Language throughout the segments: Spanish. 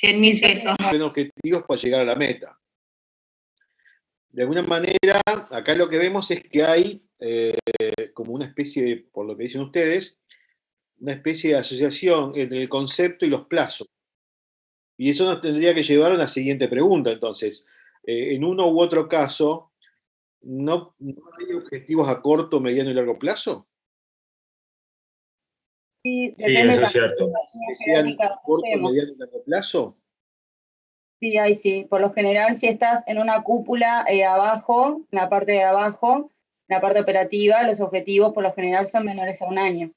100.000 pesos. Objetivos para llegar a la meta. De alguna manera, acá lo que vemos es que hay como una especie de, por lo que dicen ustedes, una especie de asociación entre el concepto y los plazos. Y eso nos tendría que llevar a la siguiente pregunta, entonces. En uno u otro caso, ¿no hay objetivos a corto, mediano y largo plazo? Sí, eso es cierto. ¿Que sean corto, mediano y largo plazo? Sí, ahí sí. Por lo general, si estás en una cúpula abajo, en la parte de abajo, en la parte operativa, los objetivos por lo general son menores a un año.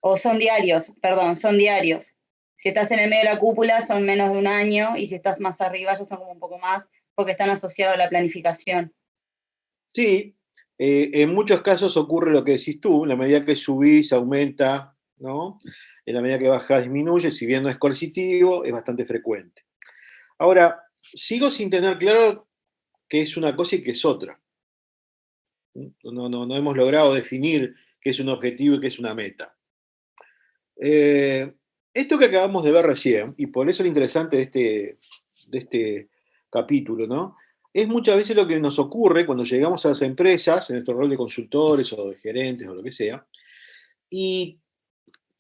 O son diarios, perdón, son diarios. Si estás en el medio de la cúpula son menos de un año, y si estás más arriba ya son como un poco más, porque están asociados a la planificación. Sí, en muchos casos ocurre lo que decís tú, en la medida que subís, aumenta, ¿no? En la medida que bajás, disminuye, si bien no es coercitivo, es bastante frecuente. Ahora, sigo sin tener claro qué es una cosa y qué es otra. No hemos logrado definir qué es un objetivo y qué es una meta. Esto que acabamos de ver recién, y por eso lo interesante de este capítulo, ¿no? Es muchas veces lo que nos ocurre cuando llegamos a las empresas, en nuestro rol de consultores o de gerentes o lo que sea, y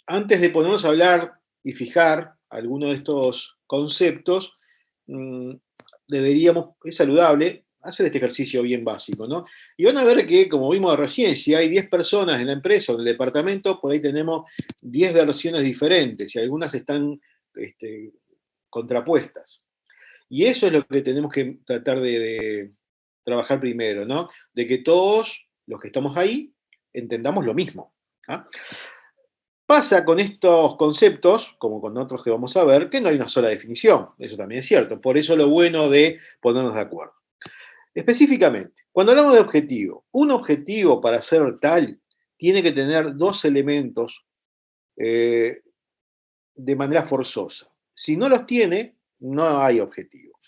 antes de ponernos a hablar y fijar algunos de estos conceptos, es saludable hacer este ejercicio bien básico, ¿no? Y van a ver que, como vimos recién, si hay 10 personas en la empresa o en el departamento, por ahí tenemos 10 versiones diferentes y algunas están contrapuestas. Y eso es lo que tenemos que tratar de trabajar primero, ¿no? De que todos los que estamos ahí entendamos lo mismo. ¿Ah? Pasa con estos conceptos, como con otros que vamos a ver, que no hay una sola definición. Eso también es cierto. Por eso lo bueno de ponernos de acuerdo. Específicamente, cuando hablamos de objetivo, un objetivo para ser tal tiene que tener dos elementos de manera forzosa. Si no los tiene, no hay objetivo.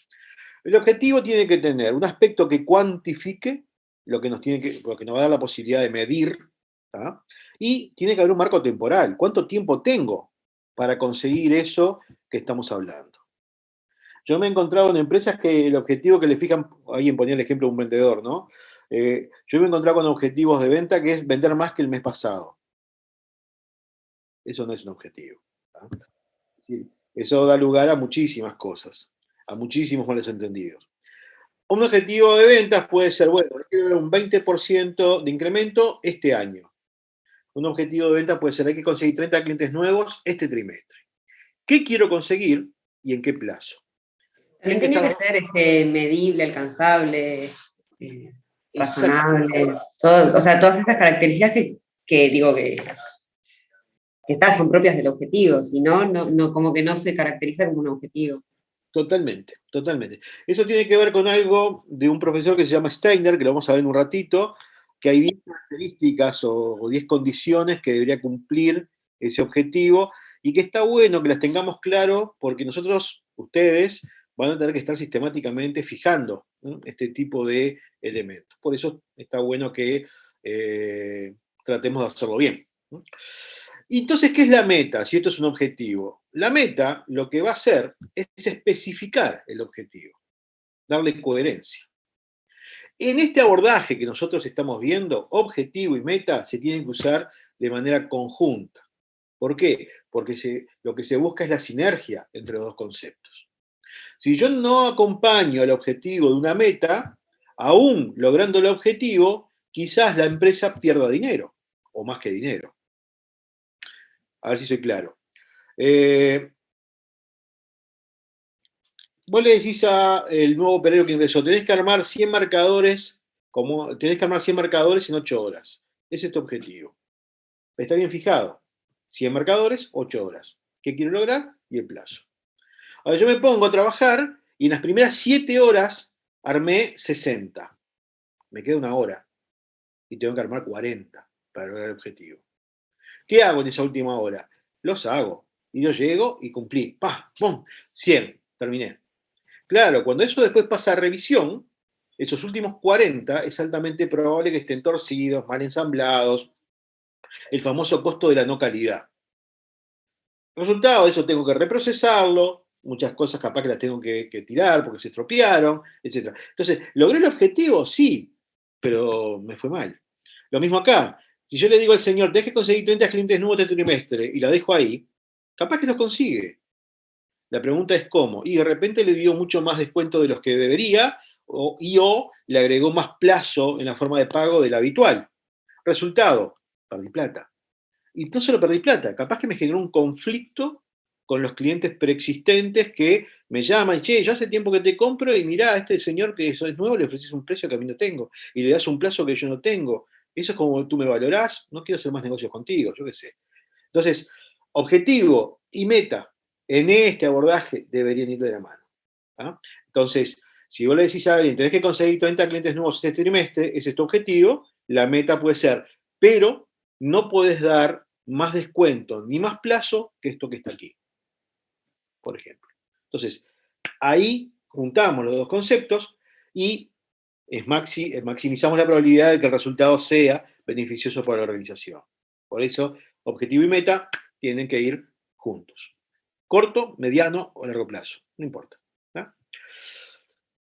El objetivo tiene que tener un aspecto que cuantifique lo que lo que nos va a dar la posibilidad de medir, ¿tá? Y tiene que haber un marco temporal. ¿Cuánto tiempo tengo para conseguir eso que estamos hablando? Yo me he encontrado en empresas que el objetivo que le fijan, alguien ponía el ejemplo de un vendedor, ¿no? Yo me he encontrado con objetivos de venta que es vender más que el mes pasado. Eso no es un objetivo. ¿Tá? Eso da lugar a muchísimas cosas, a muchísimos malos entendidos. Un objetivo de ventas puede ser, bueno, quiero ver un 20% de incremento este año. Un objetivo de venta puede ser, hay que conseguir 30 clientes nuevos este trimestre. ¿Qué quiero conseguir y en qué plazo? También tiene que ser medible, alcanzable, razonable. O sea, todas esas características que son propias del objetivo, si no, como que no se caracteriza como un objetivo. Totalmente, totalmente. Eso tiene que ver con algo de un profesor que se llama Steiner, que lo vamos a ver en un ratito, que hay 10 características o 10 condiciones que debería cumplir ese objetivo y que está bueno que las tengamos claro porque nosotros, ustedes, van a tener que estar sistemáticamente fijando, ¿no? Este tipo de elementos. Por eso está bueno que tratemos de hacerlo bien, ¿no? Y entonces, ¿qué es la meta? Si esto es un objetivo. La meta lo que va a hacer es especificar el objetivo, darle coherencia. En este abordaje que nosotros estamos viendo, objetivo y meta se tienen que usar de manera conjunta. ¿Por qué? Porque lo que se busca es la sinergia entre los dos conceptos. Si yo no acompaño el objetivo de una meta, aún logrando el objetivo, quizás la empresa pierda dinero, o más que dinero. A ver si soy claro. Vos le decís al nuevo operero que ingresó, tenés que armar 100 marcadores, en 8 horas. Ese es tu objetivo. Está bien fijado. 100 marcadores, 8 horas. ¿Qué quiero lograr? Y el plazo. Ahora yo me pongo a trabajar y en las primeras 7 horas armé 60. Me queda una hora y tengo que armar 40 para lograr el objetivo. ¿Qué hago en esa última hora? Los hago. Y yo llego y cumplí. ¡Pah! ¡Pum! 100. Terminé. Claro, cuando eso después pasa a revisión, esos últimos 40 es altamente probable que estén torcidos, mal ensamblados, el famoso costo de la no calidad. Resultado de eso tengo que reprocesarlo, muchas cosas capaz que las tengo que tirar porque se estropearon, etc. Entonces, ¿logré el objetivo? Sí, pero me fue mal. Lo mismo acá. Si yo le digo al señor, tenés que conseguir 30 clientes nuevos este trimestre y la dejo ahí, capaz que los consigue. La pregunta es cómo. Y de repente le dio mucho más descuento de los que debería o le agregó más plazo en la forma de pago del habitual. Resultado, perdí plata. Y no solo perdí plata, capaz que me generó un conflicto con los clientes preexistentes que me llaman, che, yo hace tiempo que te compro y mirá, a este señor que eso es nuevo le ofreces un precio que a mí no tengo y le das un plazo que yo no tengo. Eso es como tú me valorás, no quiero hacer más negocios contigo, yo qué sé. Entonces, objetivo y meta en este abordaje deberían ir de la mano. ¿Ah? Entonces, si vos le decís a alguien, tenés que conseguir 30 clientes nuevos este trimestre, ese es tu objetivo, la meta puede ser, pero no puedes dar más descuento ni más plazo que esto que está aquí, por ejemplo. Entonces, ahí juntamos los dos conceptos y maximizamos la probabilidad de que el resultado sea beneficioso para la organización. Por eso, objetivo y meta tienen que ir juntos. Corto, mediano o largo plazo, no importa. ¿No?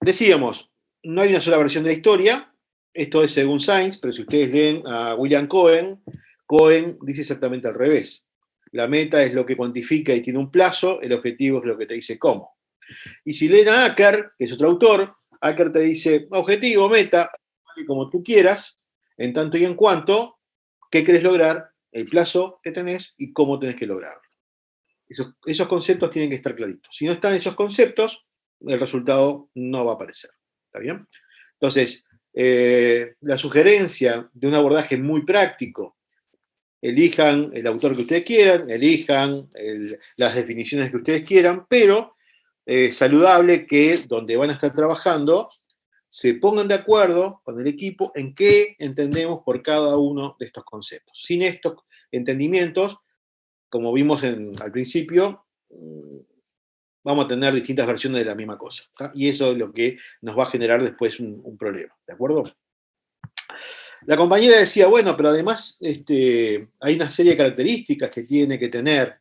Decíamos, no hay una sola versión de la historia, esto es según Sainz, pero si ustedes leen a William Cohen, Cohen dice exactamente al revés. La meta es lo que cuantifica y tiene un plazo, el objetivo es lo que te dice cómo. Y si leen a Acker, que es otro autor, Acker te dice objetivo, meta, como tú quieras, en tanto y en cuanto, qué querés lograr, el plazo que tenés y cómo tenés que lograrlo. Esos conceptos tienen que estar claritos. Si no están esos conceptos, el resultado no va a aparecer. ¿Está bien? Entonces, la sugerencia de un abordaje muy práctico, elijan el autor que ustedes quieran, elijan las definiciones que ustedes quieran, pero saludable que donde van a estar trabajando se pongan de acuerdo con el equipo en qué entendemos por cada uno de estos conceptos. Sin estos entendimientos, como vimos al principio, vamos a tener distintas versiones de la misma cosa. ¿tá? Y eso es lo que nos va a generar después un problema. ¿De acuerdo? La compañera decía, bueno, pero además hay una serie de características que tiene que tener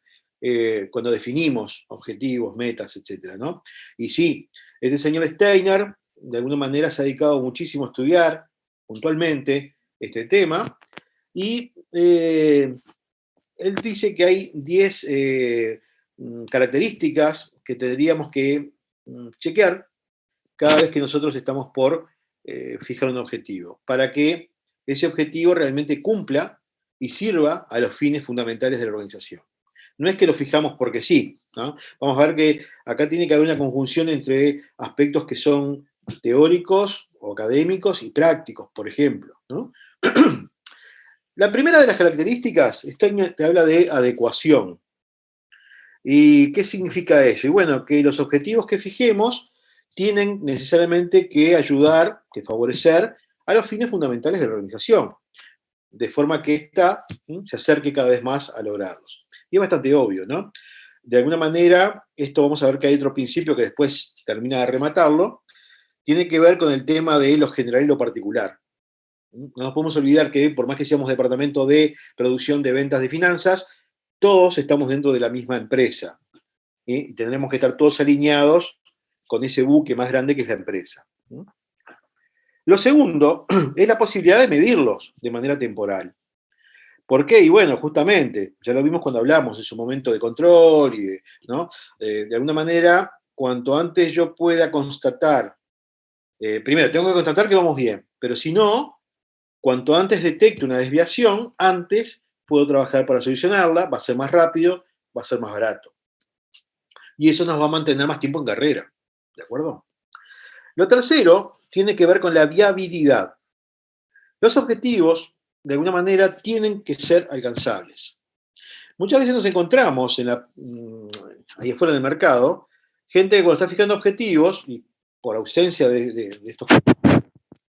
cuando definimos objetivos, metas, etc. ¿no? Y sí, este señor Steiner, de alguna manera, se ha dedicado muchísimo a estudiar puntualmente este tema y él dice que hay 10 características que tendríamos que chequear cada vez que nosotros estamos por fijar un objetivo, para que ese objetivo realmente cumpla y sirva a los fines fundamentales de la organización. No es que lo fijamos porque sí, ¿no? Vamos a ver que acá tiene que haber una conjunción entre aspectos que son teóricos o académicos y prácticos, por ejemplo, ¿no? La primera de las características te habla de adecuación. ¿Y qué significa eso? Y bueno, que los objetivos que fijemos tienen necesariamente que ayudar, que favorecer a los fines fundamentales de la organización, de forma que ésta se acerque cada vez más a lograrlos. Y es bastante obvio, ¿no? De alguna manera, esto vamos a ver que hay otro principio que después termina de rematarlo, tiene que ver con el tema de lo general y lo particular. No nos podemos olvidar que por más que seamos departamento de producción, de ventas, de finanzas, todos estamos dentro de la misma empresa. Y tendremos que estar todos alineados con ese buque más grande que es la empresa. Lo segundo es la posibilidad de medirlos de manera temporal. ¿Por qué? Y bueno, justamente, ya lo vimos cuando hablamos de su momento de control y ¿no? De alguna manera, cuanto antes yo pueda constatar, primero, tengo que constatar que vamos bien, pero si no, cuanto antes detecte una desviación, antes puedo trabajar para solucionarla, va a ser más rápido, va a ser más barato. Y eso nos va a mantener más tiempo en carrera, ¿de acuerdo? Lo tercero tiene que ver con la viabilidad. Los objetivos, de alguna manera, tienen que ser alcanzables. Muchas veces nos encontramos ahí afuera del mercado, gente que cuando está fijando objetivos, y por ausencia de estos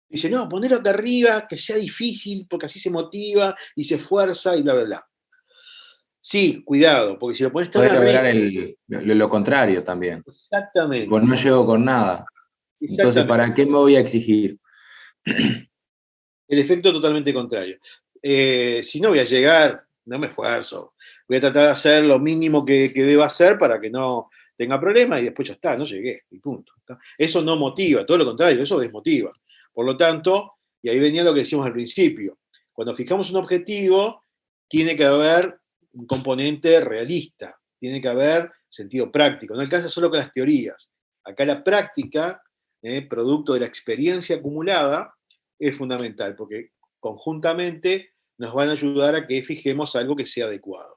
dice, no, ponerlo acá arriba, que sea difícil, porque así se motiva y se esfuerza y bla, bla, bla. Sí, cuidado, porque si lo pones tan arriba... Puede lograr lo contrario también. Exactamente. Pues no llego con nada. Entonces, ¿para qué me voy a exigir? El efecto totalmente contrario. Si no voy a llegar, no me esfuerzo. voy a tratar de hacer lo mínimo que deba hacer para que no tenga problemas y después ya está, no llegué, y punto. Eso no motiva, todo lo contrario, eso desmotiva. Por lo tanto, y ahí venía lo que decíamos al principio, cuando fijamos un objetivo, tiene que haber un componente realista, tiene que haber sentido práctico, no alcanza solo con las teorías. Acá la práctica, producto de la experiencia acumulada, es fundamental, porque conjuntamente nos van a ayudar a que fijemos algo que sea adecuado.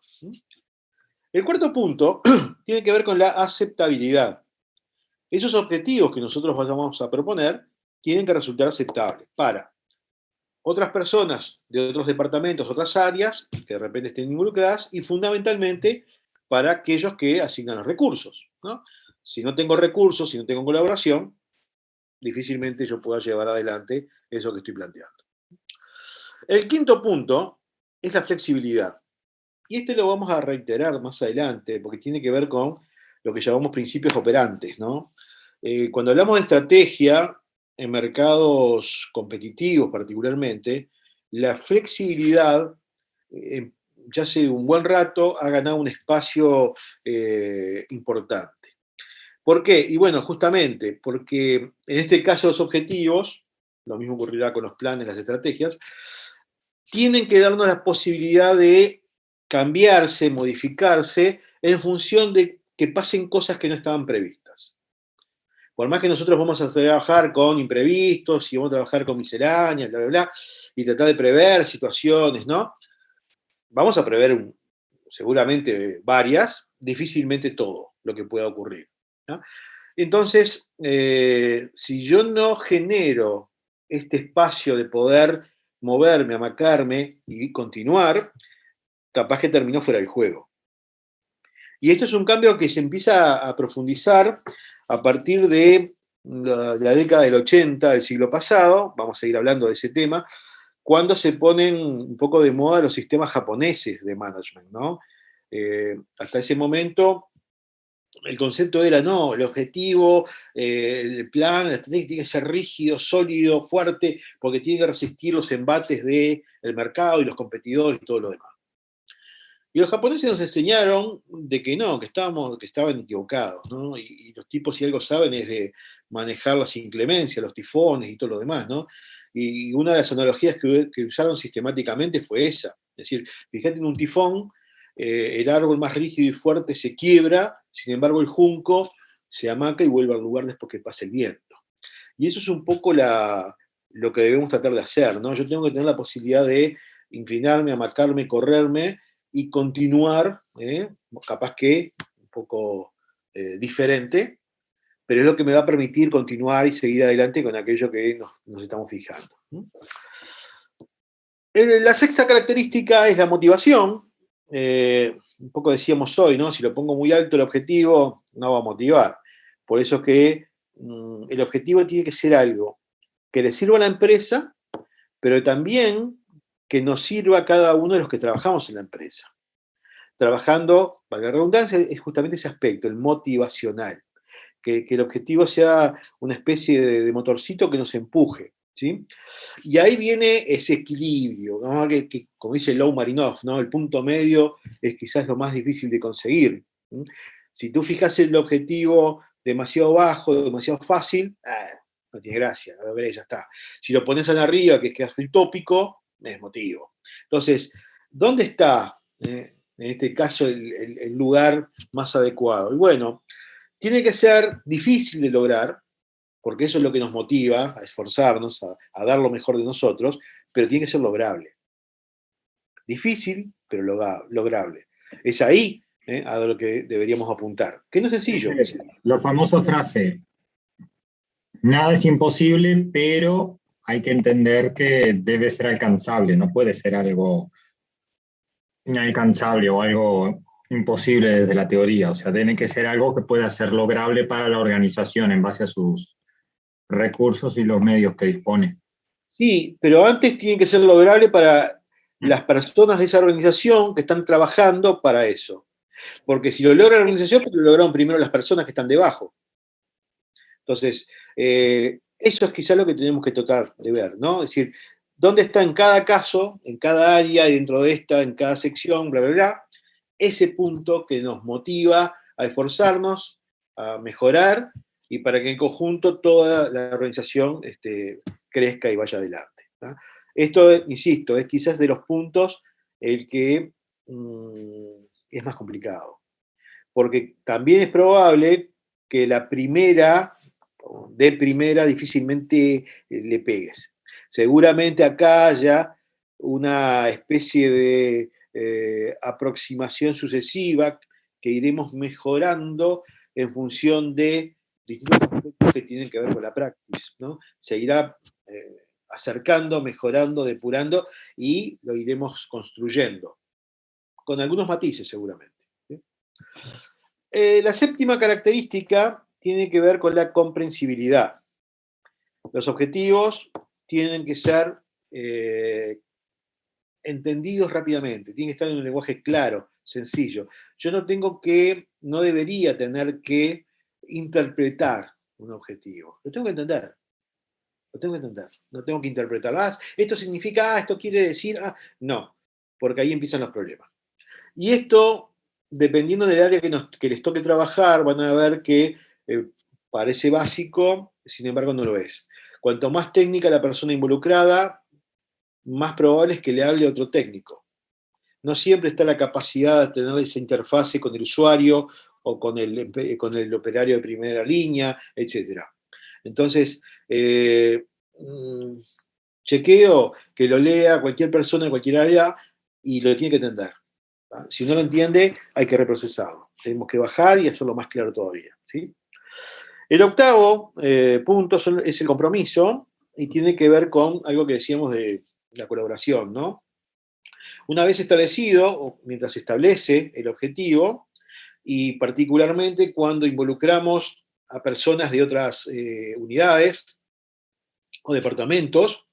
El cuarto punto tiene que ver con la aceptabilidad. Esos objetivos que nosotros vayamos a proponer tienen que resultar aceptables para otras personas de otros departamentos, otras áreas, que de repente estén involucradas, y fundamentalmente para aquellos que asignan los recursos, ¿no? Si no tengo recursos, si no tengo colaboración, difícilmente yo pueda llevar adelante eso que estoy planteando. El quinto punto es la flexibilidad. Y este lo vamos a reiterar más adelante, porque tiene que ver con lo que llamamos principios operantes, ¿no? Cuando hablamos de estrategia, en mercados competitivos particularmente, la flexibilidad, ya hace un buen rato, ha ganado un espacio importante. ¿Por qué? Y bueno, justamente porque en este caso los objetivos, lo mismo ocurrirá con los planes, las estrategias, tienen que darnos la posibilidad de cambiarse, modificarse, en función de que pasen cosas que no estaban previstas. Por más que nosotros vamos a trabajar con imprevistos y vamos a trabajar con misceláneas, bla, bla, bla, y tratar de prever situaciones, ¿no? Vamos a prever seguramente varias, difícilmente todo lo que pueda ocurrir, ¿no? Entonces, si yo no genero este espacio de poder moverme, amacarme y continuar, capaz que terminó fuera del juego. Y esto es un cambio que se empieza a profundizar a partir de la década del 80 del siglo pasado, vamos a seguir hablando de ese tema, cuando se ponen un poco de moda los sistemas japoneses de management, ¿no? Hasta ese momento el concepto era, no, el objetivo, el plan, la estrategia tiene que ser rígido, sólido, fuerte, porque tiene que resistir los embates del mercado y los competidores y todo lo demás. Y los japoneses nos enseñaron de que no, que estaban equivocados, ¿no? Y los tipos, si algo saben, es de manejar las inclemencias, los tifones y todo lo demás, ¿no? Y una de las analogías que usaron sistemáticamente fue esa. Es decir, fíjate en un tifón, el árbol más rígido y fuerte se quiebra, sin embargo el junco se amaca y vuelve al lugar después que pase el viento. Y eso es un poco lo que debemos tratar de hacer, ¿no? Yo tengo que tener la posibilidad de inclinarme, amacarme, correrme, y continuar, capaz que un poco diferente, pero es lo que me va a permitir continuar y seguir adelante con aquello que nos estamos fijando. La sexta característica es la motivación. Un poco decíamos hoy, ¿no? Si lo pongo muy alto el objetivo, no va a motivar. Por eso que el objetivo tiene que ser algo que le sirva a la empresa, pero también que nos sirva a cada uno de los que trabajamos en la empresa. Trabajando, para la redundancia, es justamente ese aspecto, el motivacional. Que el objetivo sea una especie de motorcito que nos empuje, ¿sí? Y ahí viene ese equilibrio, ¿no? que como dice Lou Marinoff, ¿no? El punto medio es quizás lo más difícil de conseguir. Si tú fijas el objetivo demasiado bajo, demasiado fácil, no tiene gracia, a ver, ya está. Si lo pones a arriba, que es el tópico, me desmotivo. Entonces, ¿dónde está, en este caso, el lugar más adecuado? Y bueno, tiene que ser difícil de lograr, porque eso es lo que nos motiva a esforzarnos, a dar lo mejor de nosotros, pero tiene que ser lograble. Difícil, pero lograble. Es ahí a lo que deberíamos apuntar. Que no es sencillo. La famosa frase, nada es imposible, pero hay que entender que debe ser alcanzable, no puede ser algo inalcanzable o algo imposible desde la teoría, o sea, tiene que ser algo que pueda ser lograble para la organización en base a sus recursos y los medios que dispone. Sí, pero antes tiene que ser lograble para las personas de esa organización que están trabajando para eso. Porque si lo logra la organización, pues lo lograron primero las personas que están debajo. Entonces, eso es quizá lo que tenemos que tratar de ver, ¿no? Es decir, ¿dónde está en cada caso, en cada área, dentro de esta, en cada sección, bla, bla, bla? ese punto que nos motiva a esforzarnos, a mejorar y para que en conjunto toda la organización crezca y vaya adelante, ¿no? Esto, insisto, es quizás de los puntos el que es más complicado, porque también es probable que de primera difícilmente le pegues. Seguramente acá haya una especie de aproximación sucesiva que iremos mejorando en función de distintos aspectos que tienen que ver con la praxis, ¿no? Se irá acercando, mejorando, depurando y lo iremos construyendo, con algunos matices seguramente, ¿sí? La séptima característica tiene que ver con la comprensibilidad. Los objetivos tienen que ser entendidos rápidamente, tienen que estar en un lenguaje claro, sencillo. Yo no debería tener que interpretar un objetivo. Lo tengo que entender. No tengo que interpretar. Esto significa, esto quiere decir, no, porque ahí empiezan los problemas. Y esto, dependiendo del área que les toque trabajar, van a ver que parece básico, sin embargo no lo es. Cuanto más técnica la persona involucrada, más probable es que le hable a otro técnico. No siempre está la capacidad de tener esa interfase con el usuario o con el operario de primera línea, etc. Entonces, chequeo que lo lea cualquier persona en cualquier área y lo tiene que entender. Si no lo entiende, hay que reprocesarlo. Tenemos que bajar y hacerlo más claro todavía, ¿sí? El octavo punto es el compromiso y tiene que ver con algo que decíamos de la colaboración, ¿no? Una vez establecido, o mientras se establece el objetivo, y particularmente cuando involucramos a personas de otras unidades o departamentos,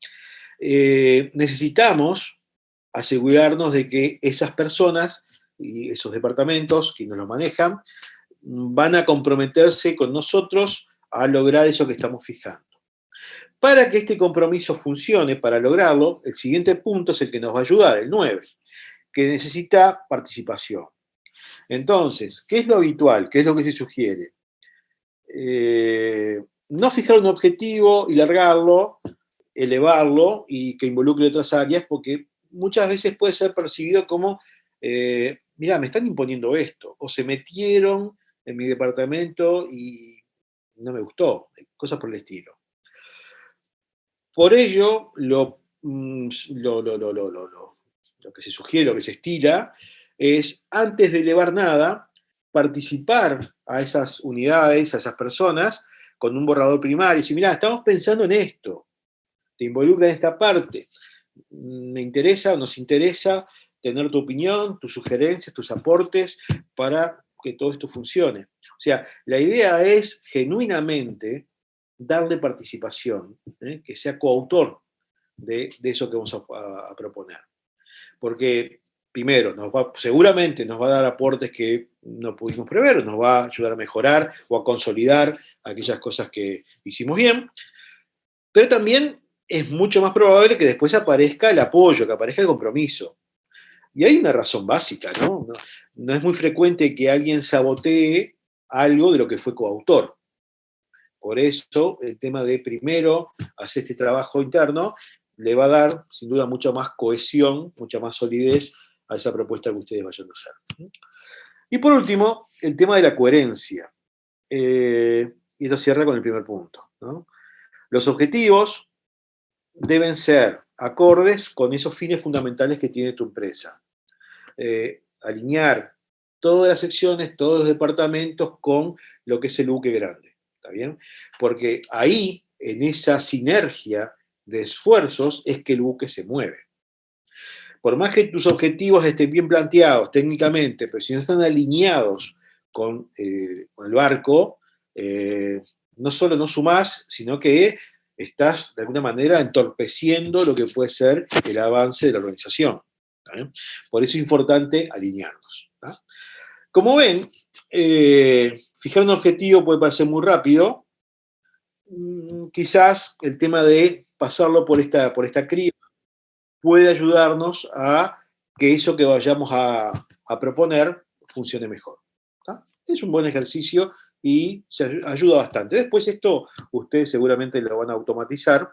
necesitamos asegurarnos de que esas personas y esos departamentos, quienes los manejan, van a comprometerse con nosotros a lograr eso que estamos fijando. Para que este compromiso funcione, para lograrlo, el siguiente punto es el que nos va a ayudar, el 9, que necesita participación. Entonces, ¿qué es lo habitual? ¿Qué es lo que se sugiere? No fijar un objetivo y largarlo, elevarlo y que involucre otras áreas, porque muchas veces puede ser percibido como, mirá, me están imponiendo esto, o se metieron en mi departamento y no me gustó, cosas por el estilo. Por ello, lo que se sugiere, lo que se estila, es, antes de elevar nada, participar a esas unidades, a esas personas, con un borrador primario, y decir, mirá, estamos pensando en esto, te involucra en esta parte, me interesa o nos interesa tener tu opinión, tus sugerencias, tus aportes, para que todo esto funcione. O sea, la idea es genuinamente darle participación, que sea coautor de eso que vamos a proponer. Porque, primero, seguramente nos va a dar aportes que no pudimos prever, nos va a ayudar a mejorar o a consolidar aquellas cosas que hicimos bien, pero también es mucho más probable que después aparezca el apoyo, que aparezca el compromiso. Y hay una razón básica, ¿no? No es muy frecuente que alguien sabotee algo de lo que fue coautor. Por eso, el tema de primero hacer este trabajo interno le va a dar, sin duda, mucha más cohesión, mucha más solidez a esa propuesta que ustedes vayan a hacer. Y por último, el tema de la coherencia. Y esto cierra con el primer punto, ¿no? Los objetivos deben ser acordes con esos fines fundamentales que tiene tu empresa. Alinear todas las secciones, todos los departamentos con lo que es el buque grande. ¿Está bien? Porque ahí, en esa sinergia de esfuerzos, es que el buque se mueve. Por más que tus objetivos estén bien planteados técnicamente, pero si no están alineados con el barco, no solo no sumás, sino que estás de alguna manera entorpeciendo lo que puede ser el avance de la organización. ¿Está? Por eso es importante alinearnos. ¿Está? Como ven, fijar un objetivo puede parecer muy rápido. Quizás el tema de pasarlo por esta criba puede ayudarnos a que eso que vayamos a a proponer funcione mejor. ¿Tá? Es un buen ejercicio y se ayuda bastante. Después esto ustedes seguramente lo van a automatizar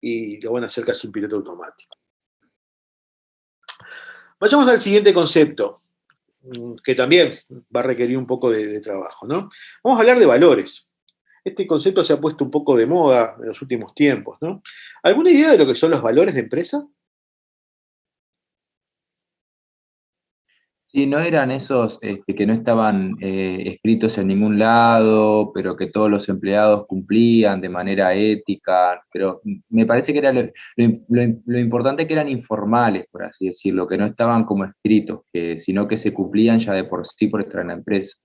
y lo van a hacer casi en piloto automático. Vayamos al siguiente concepto, que también va a requerir un poco de trabajo, ¿no? Vamos a hablar de valores. Este concepto se ha puesto un poco de moda en los últimos tiempos, ¿no? ¿Alguna idea de lo que son los valores de empresa? Sí, no eran esos que no estaban escritos en ningún lado, pero que todos los empleados cumplían de manera ética, pero me parece que era lo importante que eran informales, por así decirlo, que no estaban como escritos, sino que se cumplían ya de por sí por estar en la empresa.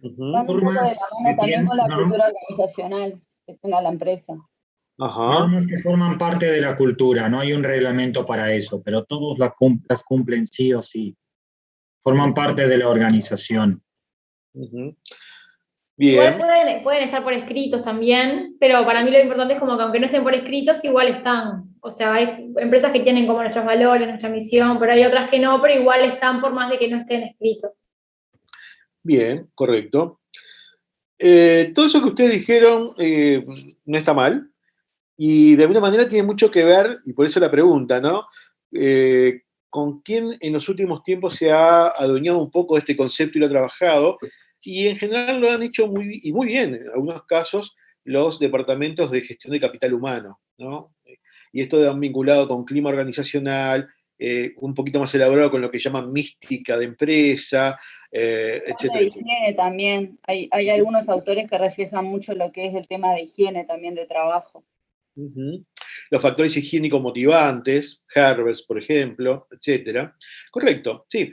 Van un poco de la mano también con la cultura organizacional que tenga la empresa. Ajá. Normas que forman parte de la cultura, no hay un reglamento para eso, pero todos las cumplen sí o sí. Forman parte de la organización. Bien. Igual pueden estar por escritos también, pero para mí lo importante es como que aunque no estén por escritos, igual están. O sea, hay empresas que tienen como nuestros valores, nuestra misión, pero hay otras que no, pero igual están por más de que no estén escritos. Bien, correcto. Todo eso que ustedes dijeron no está mal y de alguna manera tiene mucho que ver, y por eso la pregunta, ¿no? ¿Con quién en los últimos tiempos se ha adueñado un poco de este concepto y lo ha trabajado? Y en general lo han hecho muy bien, en algunos casos, los departamentos de gestión de capital humano, ¿no? Y esto han vinculado con clima organizacional, un poquito más elaborado con lo que llaman mística de empresa, etcétera. De higiene también. Hay algunos autores que reflejan mucho lo que es el tema de higiene también de trabajo. Los factores higiénicos motivantes, Herbers, por ejemplo, etcétera. Correcto, sí.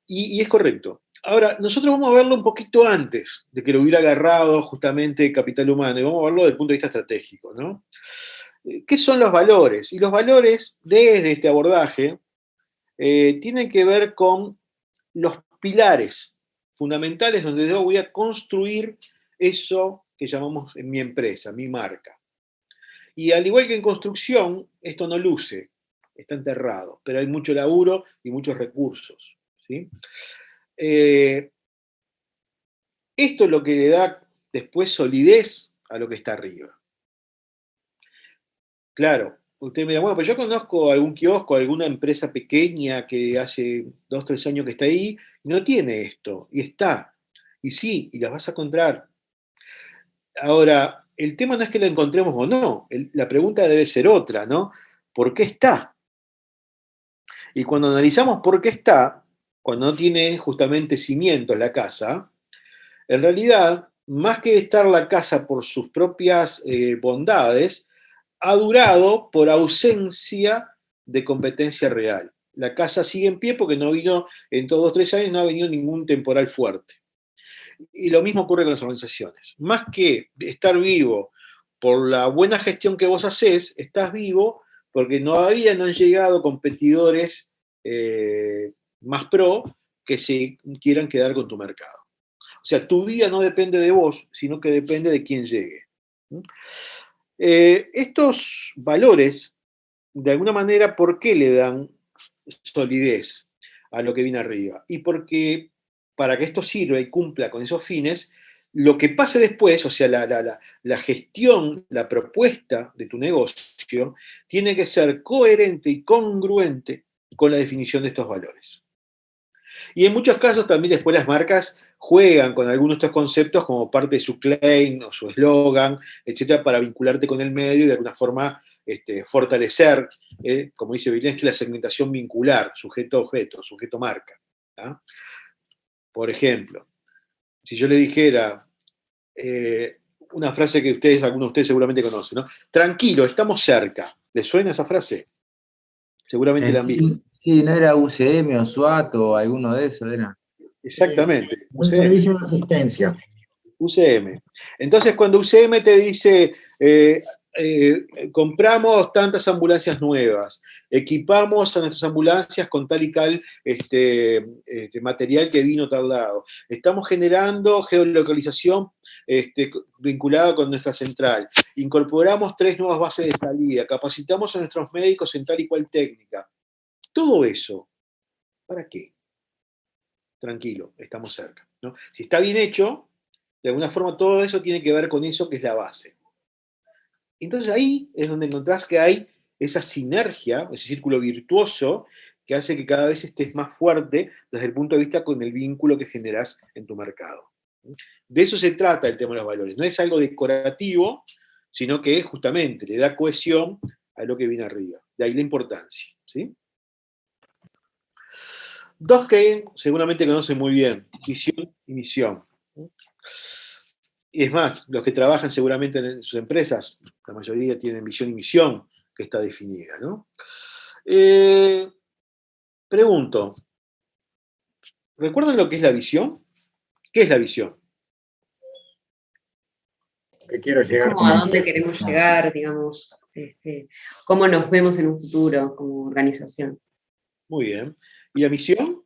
Y es correcto. Ahora, nosotros vamos a verlo un poquito antes de que lo hubiera agarrado justamente Capital Humano, y vamos a verlo desde el punto de vista estratégico, ¿no? ¿Qué son los valores? Y los valores, desde este abordaje, tienen que ver con los pilares fundamentales donde yo voy a construir eso que llamamos en mi empresa, mi marca. Y al igual que en construcción, esto no luce, está enterrado, pero hay mucho laburo y muchos recursos, ¿sí? Esto es lo que le da después solidez a lo que está arriba. Claro, usted me dirá, bueno, pero yo conozco algún kiosco, alguna empresa pequeña que hace 2, 3 años que está ahí y no tiene esto, y está. Y sí, y las vas a encontrar. Ahora, el tema no es que la encontremos o no, la pregunta debe ser otra, ¿no? ¿Por qué está? Y cuando analizamos por qué está, cuando no tiene justamente cimientos la casa, en realidad, más que estar la casa por sus propias bondades, ha durado por ausencia de competencia real. La casa sigue en pie porque no vino, en todos 3 años no ha venido ningún temporal fuerte. Y lo mismo ocurre con las organizaciones. Más que estar vivo por la buena gestión que vos hacés, estás vivo porque todavía no han llegado competidores más pro que se quieran quedar con tu mercado. O sea, tu vida no depende de vos, sino que depende de quién llegue. Estos valores, de alguna manera, ¿por qué le dan solidez a lo que viene arriba? Y porque para que esto sirva y cumpla con esos fines, lo que pase después, o sea, la gestión, la propuesta de tu negocio, tiene que ser coherente y congruente con la definición de estos valores. Y en muchos casos también después las marcas juegan con algunos de estos conceptos como parte de su claim o su eslogan, etcétera, para vincularte con el medio y de alguna forma fortalecer, como dice Vilensky, la segmentación vincular, sujeto-objeto, sujeto-marca. Por ejemplo, si yo le dijera una frase que algunos de ustedes seguramente conocen, ¿no? Tranquilo, estamos cerca. ¿Les suena esa frase? Seguramente la han visto. Sí, no era UCM o SWAT o alguno de esos, era. Exactamente. Un servicio de asistencia. UCM. Entonces, cuando UCM te dice, compramos tantas ambulancias nuevas, equipamos a nuestras ambulancias con tal y tal material que vino tal lado, estamos generando geolocalización vinculada con nuestra central, incorporamos 3 nuevas bases de salida, capacitamos a nuestros médicos en tal y cual técnica. Todo eso, ¿para qué? tranquilo, estamos cerca, ¿no? Si está bien hecho, de alguna forma todo eso tiene que ver con eso que es la base. Entonces ahí es donde encontrás que hay esa sinergia, ese círculo virtuoso, que hace que cada vez estés más fuerte desde el punto de vista con el vínculo que generás en tu mercado. De eso se trata el tema de los valores. No es algo decorativo, sino que justamente le da cohesión a lo que viene arriba. De ahí la importancia. ¿Sí? Dos que seguramente conocen muy bien, visión y misión. Y es más, los que trabajan seguramente en sus empresas, la mayoría tienen visión y misión que está definida, ¿no? Pregunto, ¿recuerdan lo que es la visión? ¿Qué es la visión? Que quiero llegar como a dónde queremos llegar, digamos, cómo nos vemos en un futuro como organización. Muy bien. ¿Y la misión?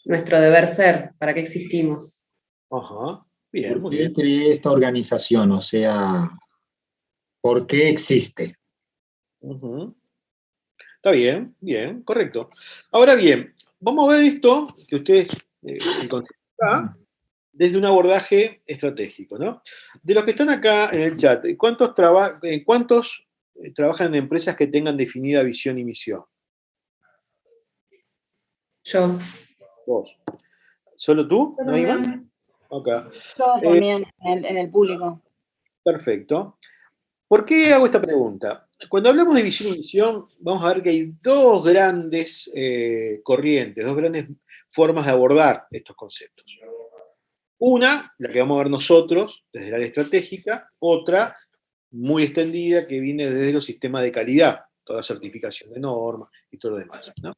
Nuestro deber ser, ¿para qué existimos? Ajá, bien, ¿Por muy qué bien. creé esta organización? O sea, ¿por qué existe? Uh-huh. Está bien, bien, correcto. Ahora bien, vamos a ver esto que ustedes acá, desde un abordaje estratégico, ¿no? De los que están acá en el chat, ¿cuántos trabajan en empresas que tengan definida visión y misión? Yo. Vos. ¿Solo tú? Yo ¿Nadie más? también. Ok. Yo también, en el público. Perfecto. ¿Por qué hago esta pregunta? Cuando hablamos de visión y misión, vamos a ver que hay dos grandes corrientes, dos grandes formas de abordar estos conceptos. Una, la que vamos a ver nosotros desde el área estratégica, otra muy extendida que viene desde los sistemas de calidad, toda la certificación de normas y todo lo demás, ¿no?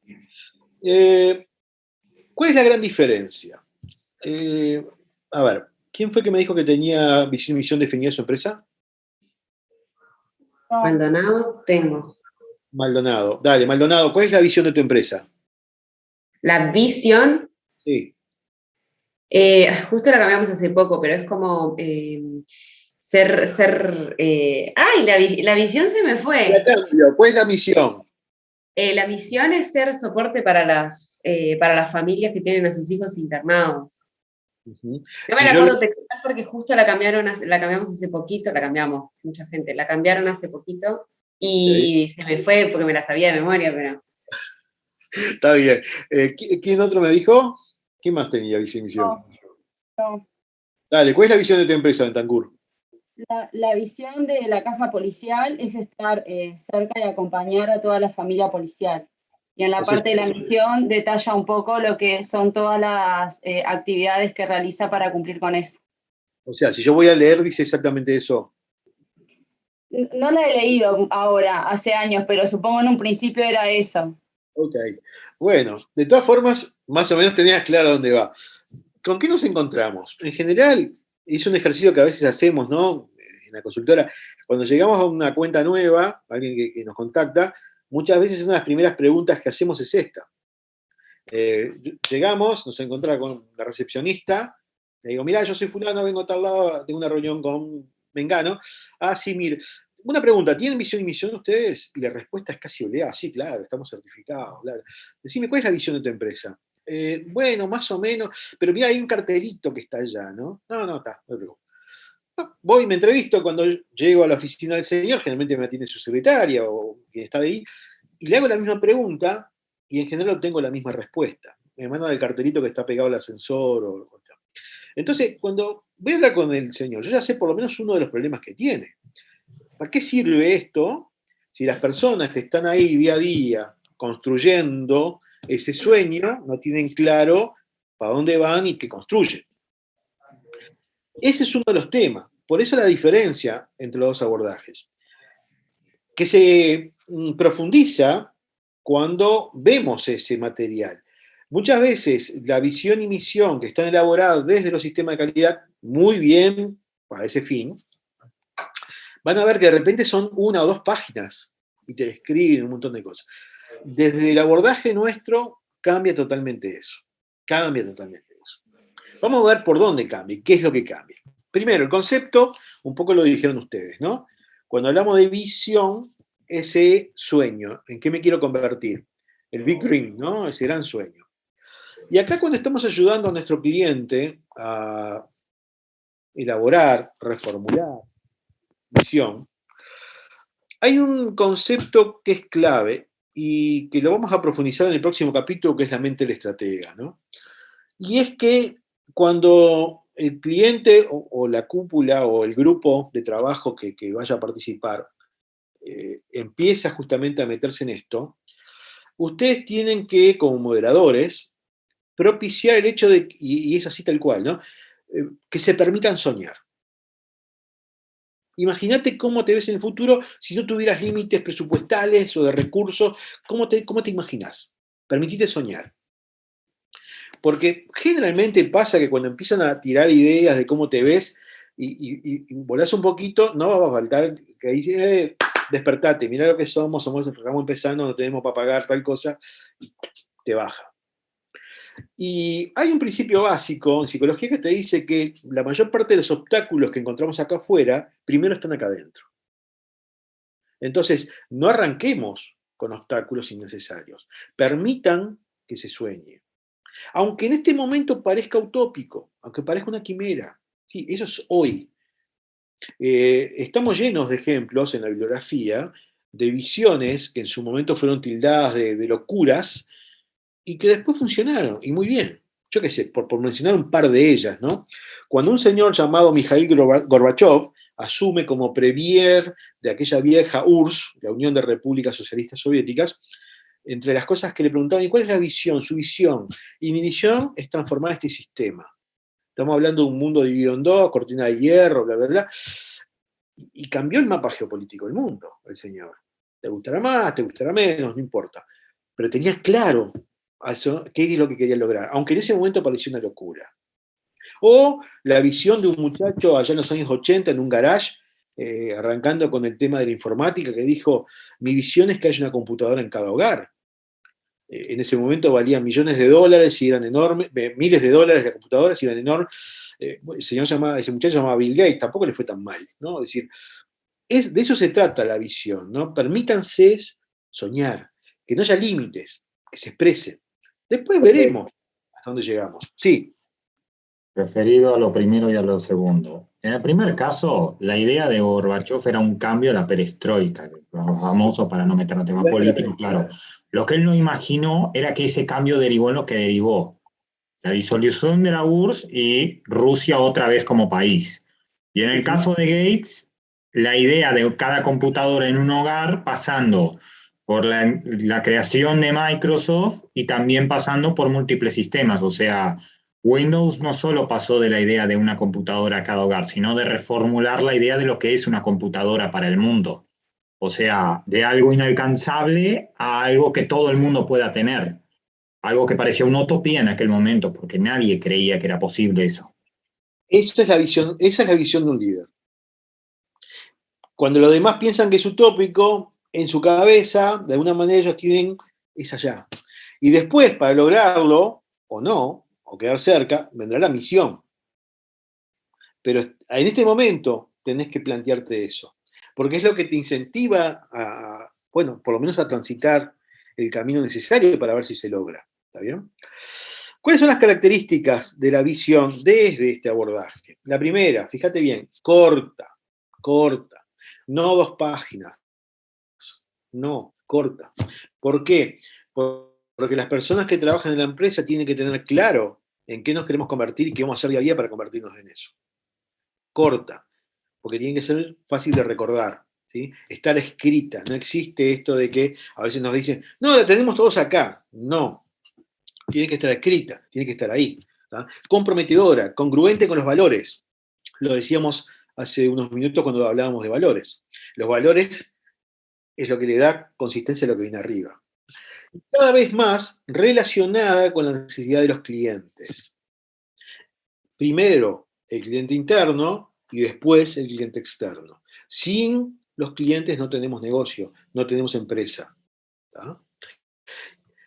¿Cuál es la gran diferencia? A ver, ¿quién fue que me dijo que tenía visión y misión definida en su empresa? No, Maldonado, tengo. Maldonado. Dale, Maldonado, ¿cuál es la visión de tu empresa? La visión, Sí. justo la cambiamos hace poco, pero es como ¡ay! La visión se me fue. La cambio, ¿cuál es la misión? La misión es ser soporte para las familias que tienen a sus hijos internados. Uh-huh. No me Si la yo acuerdo textual porque justo la cambiamos hace poquito, mucha gente, la cambiaron hace poquito y se me fue porque me la sabía de memoria, pero... Está bien. ¿Quién otro me dijo? ¿Quién más tenía visión y misión? no. Dale, ¿cuál es la visión de tu empresa, Bentancur? La visión de la caja policial es estar cerca y acompañar a toda la familia policial. Y en la Ese parte de la es- misión detalla un poco lo que son todas las actividades que realiza para cumplir con eso. O sea, si yo voy a leer, dice exactamente eso. No la he leído ahora, hace años, pero supongo en un principio era eso. Ok. Bueno, de todas formas, más o menos tenías claro dónde va. ¿Con qué nos encontramos? En general, es un ejercicio que a veces hacemos, ¿no? En la consultora, cuando llegamos a una cuenta nueva, alguien que nos contacta, muchas veces una de las primeras preguntas que hacemos es esta. Llegamos, nos encontramos con la recepcionista, le digo, mira, yo soy fulano, vengo a tal lado, tengo una reunión con Mengano. Ah, sí, mire, una pregunta, ¿tienen visión y misión ustedes? Y la respuesta es casi obligada, sí, claro, estamos certificados, claro. Decime, ¿cuál es la visión de tu empresa? Bueno, más o menos, pero mira, hay un cartelito que está allá, ¿no? No, está, no te preocupes. Voy y me entrevisto cuando llego a la oficina del señor, generalmente me atiende su secretaria o quien está ahí, y le hago la misma pregunta y en general obtengo la misma respuesta. Me mandan el cartelito que está pegado al ascensor. Entonces, cuando voy a hablar con el señor, yo ya sé por lo menos uno de los problemas que tiene. ¿Para qué sirve esto si las personas que están ahí día a día construyendo ese sueño no tienen claro para dónde van y qué construyen? Ese es uno de los temas. Por eso la diferencia entre los dos abordajes. Que se profundiza cuando vemos ese material. Muchas veces la visión y misión que están elaboradas desde los sistemas de calidad, muy bien para ese fin, van a ver que de repente son 1 o 2 páginas y te describen un montón de cosas. Desde el abordaje nuestro cambia totalmente eso. Cambia totalmente eso. Vamos a ver por dónde cambia y qué es lo que cambia. Primero, el concepto, un poco lo dijeron ustedes, ¿no? Cuando hablamos de visión, ese sueño, ¿en qué me quiero convertir? El Big Dream, ¿no? Ese gran sueño. Y acá cuando estamos ayudando a nuestro cliente a elaborar, reformular visión, hay un concepto que es clave y que lo vamos a profundizar en el próximo capítulo, que es la mente del estratega, ¿no? Y es que cuando el cliente o la cúpula o el grupo de trabajo que vaya a participar empieza justamente a meterse en esto, ustedes tienen que, como moderadores, propiciar el hecho de, y es así tal cual, ¿no? Que se permitan soñar. Imagínate cómo te ves en el futuro si no tuvieras límites presupuestales o de recursos. ¿Cómo te imaginas? Permitite soñar. Porque generalmente pasa que cuando empiezan a tirar ideas de cómo te ves y volás un poquito, no va a faltar que dice, despertate, mirá lo que somos empezando, no tenemos para pagar tal cosa, y te baja. Y hay un principio básico en psicología que te dice que la mayor parte de los obstáculos que encontramos acá afuera, primero están acá adentro. Entonces, no arranquemos con obstáculos innecesarios. Permitan que se sueñe. Aunque en este momento parezca utópico, aunque parezca una quimera. Sí, eso es hoy. Estamos llenos de ejemplos en la bibliografía de visiones que en su momento fueron tildadas de locuras y que después funcionaron, y muy bien. Yo qué sé, por mencionar un par de ellas, ¿no? Cuando un señor llamado Mikhail Gorbachev asume como premier de aquella vieja URSS, la Unión de Repúblicas Socialistas Soviéticas, entre las cosas que le preguntaban, ¿y cuál es la visión? Su visión. Y mi visión es transformar este sistema. Estamos hablando de un mundo dividido en dos, cortina de hierro, bla, bla, bla. Y cambió el mapa geopolítico del mundo, el señor. Te gustará más, te gustará menos, no importa. Pero tenía claro qué es lo que quería lograr, aunque en ese momento parecía una locura. O la visión de un muchacho allá en los años 80 en un garage, arrancando con el tema de la informática, que dijo, mi visión es que haya una computadora en cada hogar. En ese momento valían millones de dólares y eran enormes, miles de dólares las computadoras y eran enormes. Ese muchacho se llamaba Bill Gates, tampoco le fue tan mal, ¿no? Es decir, de eso se trata la visión, ¿no? Permítanse soñar, que no haya límites, que se expresen. Después veremos hasta dónde llegamos. Sí. Referido a lo primero y a lo segundo. En el primer caso, la idea de Gorbachev era un cambio a la perestroika, famoso para no meter en tema político, claro. Lo que él no imaginó era que ese cambio derivó en lo que derivó. La disolución de la URSS y Rusia otra vez como país. Y en el caso de Gates, la idea de cada computadora en un hogar pasando por la creación de Microsoft y también pasando por múltiples sistemas. O sea, Windows no solo pasó de la idea de una computadora a cada hogar, sino de reformular la idea de lo que es una computadora para el mundo. O sea, de algo inalcanzable a algo que todo el mundo pueda tener. Algo que parecía una utopía en aquel momento, porque nadie creía que era posible eso. Esa es la visión de un líder. Cuando los demás piensan que es utópico, en su cabeza, de alguna manera ellos tienen, es allá. Y después, para lograrlo, o no, o quedar cerca, vendrá la misión. Pero en este momento tenés que plantearte eso, porque es lo que te incentiva bueno, por lo menos a transitar el camino necesario para ver si se logra. ¿Está bien? ¿Cuáles son las características de la visión desde este abordaje? La primera, fíjate bien, corta, no 2 páginas, no, corta. ¿Por qué? Porque las personas que trabajan en la empresa tienen que tener claro en qué nos queremos convertir y qué vamos a hacer día a día para convertirnos en eso. Corta, porque tiene que ser fácil de recordar, ¿sí? Estar escrita, no existe esto de que a veces nos dicen, no, la tenemos todos acá. No, tiene que estar escrita, tiene que estar ahí. ¿tá? Comprometedora, congruente con los valores. Lo decíamos hace unos minutos cuando hablábamos de valores. Los valores es lo que le da consistencia a lo que viene arriba. Y cada vez más relacionada con la necesidad de los clientes. Primero, el cliente interno y después el cliente externo. Sin los clientes no tenemos negocio, no tenemos empresa. ¿tá?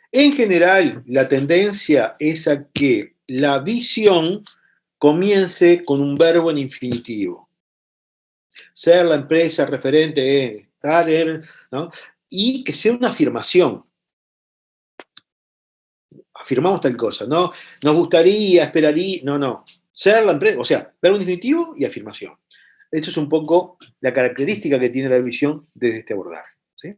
En general, la tendencia es a que la visión comience con un verbo en infinitivo. Ser la empresa referente, ¿no? Y que sea una afirmación. afirmamos tal cosa, no nos gustaría, esperaría, no. Ser la empresa, o sea, verbo infinitivo y afirmación. Esto es un poco la característica que tiene la visión desde este abordaje. ¿Sí?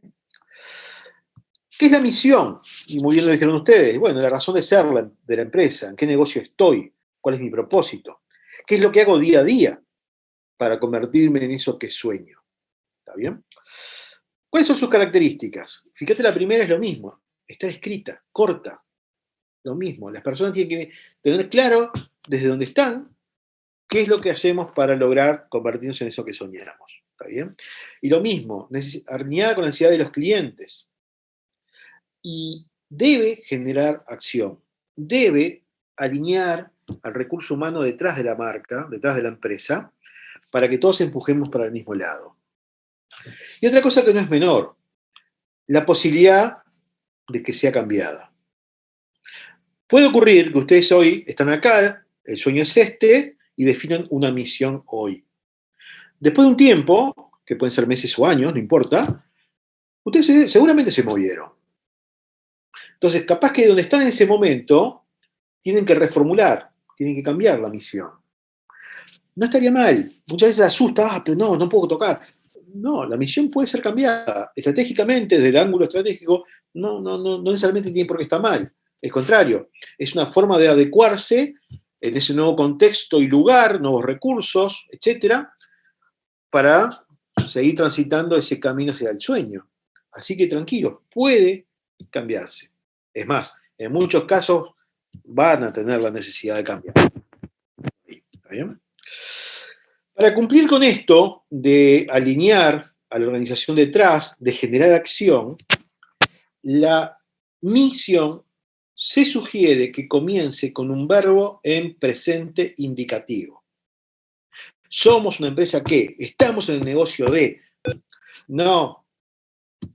¿Qué es la misión? Y muy bien lo dijeron ustedes. Bueno, la razón de ser de la empresa, en qué negocio estoy, cuál es mi propósito, qué es lo que hago día a día para convertirme en eso que sueño. ¿Está bien? ¿Cuáles son sus características? Fíjate, la primera es lo mismo, está escrita, corta, lo mismo. Las personas tienen que tener claro desde dónde están, qué es lo que hacemos para lograr convertirnos en eso que soñamos. ¿Está bien? Y lo mismo, alineada con la necesidad de los clientes. Y debe generar acción, debe alinear al recurso humano detrás de la marca, detrás de la empresa, para que todos empujemos para el mismo lado. Y otra cosa que no es menor, la posibilidad de que sea cambiada. Puede ocurrir que ustedes hoy están acá, el sueño es este, y definen una misión hoy. Después de un tiempo, que pueden ser meses o años, no importa, ustedes seguramente se movieron. Entonces, capaz que donde están en ese momento, tienen que reformular, tienen que cambiar la misión. No estaría mal. Muchas veces asusta, pero no puedo tocar. No, la misión puede ser cambiada. Estratégicamente, desde el ángulo estratégico, no necesariamente tiene por qué estar mal. Es contrario, es una forma de adecuarse en ese nuevo contexto y lugar, nuevos recursos, etcétera, para seguir transitando ese camino hacia el sueño. Así que tranquilos, puede cambiarse. Es más, en muchos casos van a tener la necesidad de cambiar. ¿Está bien? Para cumplir con esto de alinear a la organización detrás, de generar acción, la misión se sugiere que comience con un verbo en presente indicativo. Somos una empresa que estamos en el negocio de, no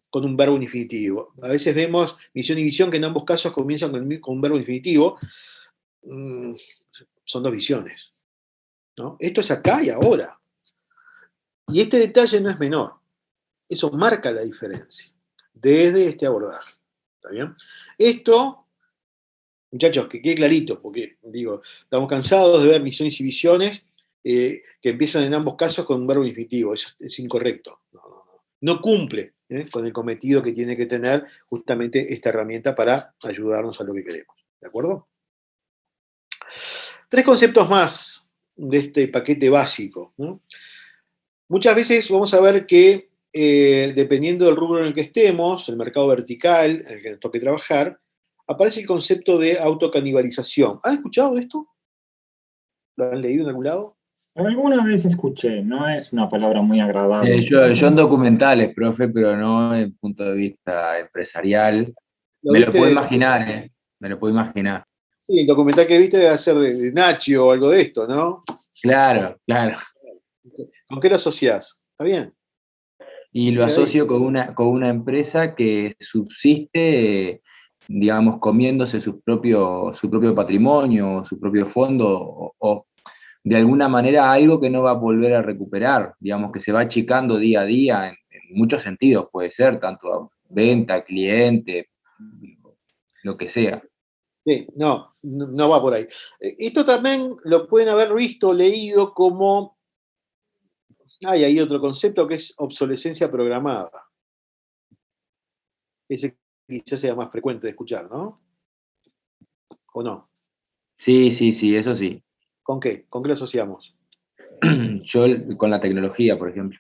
con un verbo infinitivo. A veces vemos misión y visión que en ambos casos comienzan con un verbo infinitivo. Son dos visiones, ¿no? Esto es acá y ahora. Y este detalle no es menor. Eso marca la diferencia desde este abordaje. ¿Está bien? Esto, muchachos, que quede clarito, porque digo, estamos cansados de ver misiones y visiones que empiezan en ambos casos con un verbo infinitivo. Eso es incorrecto. No cumple con el cometido que tiene que tener justamente esta herramienta para ayudarnos a lo que queremos. ¿De acuerdo? 3 conceptos más de este paquete básico, ¿no? Muchas veces vamos a ver que dependiendo del rubro en el que estemos, el mercado vertical en el que nos toque trabajar, aparece el concepto de autocanibalización. ¿Han escuchado esto? ¿Lo han leído en algún lado? Alguna vez escuché, no es una palabra muy agradable. Yo en documentales, profe, pero no desde el punto de vista empresarial. Me lo puedo imaginar, me lo puedo imaginar. Sí, el documental que viste debe ser de Nachi o algo de esto, ¿no? Claro, claro. ¿Con qué lo asociás? ¿Está bien? Y lo asocio con una empresa que subsiste, digamos, comiéndose su propio patrimonio, su propio fondo, o de alguna manera algo que no va a volver a recuperar, digamos, que se va achicando día a día en muchos sentidos, puede ser, tanto venta, cliente, lo que sea. Sí, no va por ahí. Esto también lo pueden haber visto, leído como... Hay otro concepto que es obsolescencia programada. Ese quizás sea más frecuente de escuchar, ¿no? ¿O no? Sí, eso sí. ¿Con qué? ¿Con qué lo asociamos? Yo con la tecnología, por ejemplo.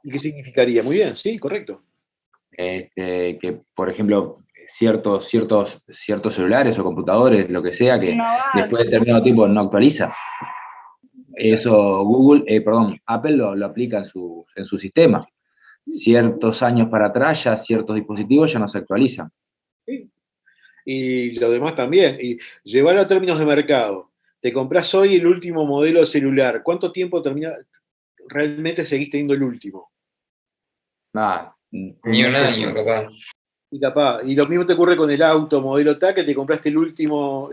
¿Y qué significaría? Muy bien, sí, correcto. Que, por ejemplo, ciertos celulares o computadores, lo que sea, que después de determinado tiempo no actualiza. Eso Apple lo aplica en su sistema. Ciertos años para atrás ya ciertos dispositivos ya no se actualizan. Sí. Y lo demás también. Y llevarlo a términos de mercado. Te compras hoy el último modelo de celular. ¿Cuánto tiempo realmente seguís teniendo el último? Ni un año, capaz. Y lo mismo te ocurre con el auto, modelo tal, que te compraste el último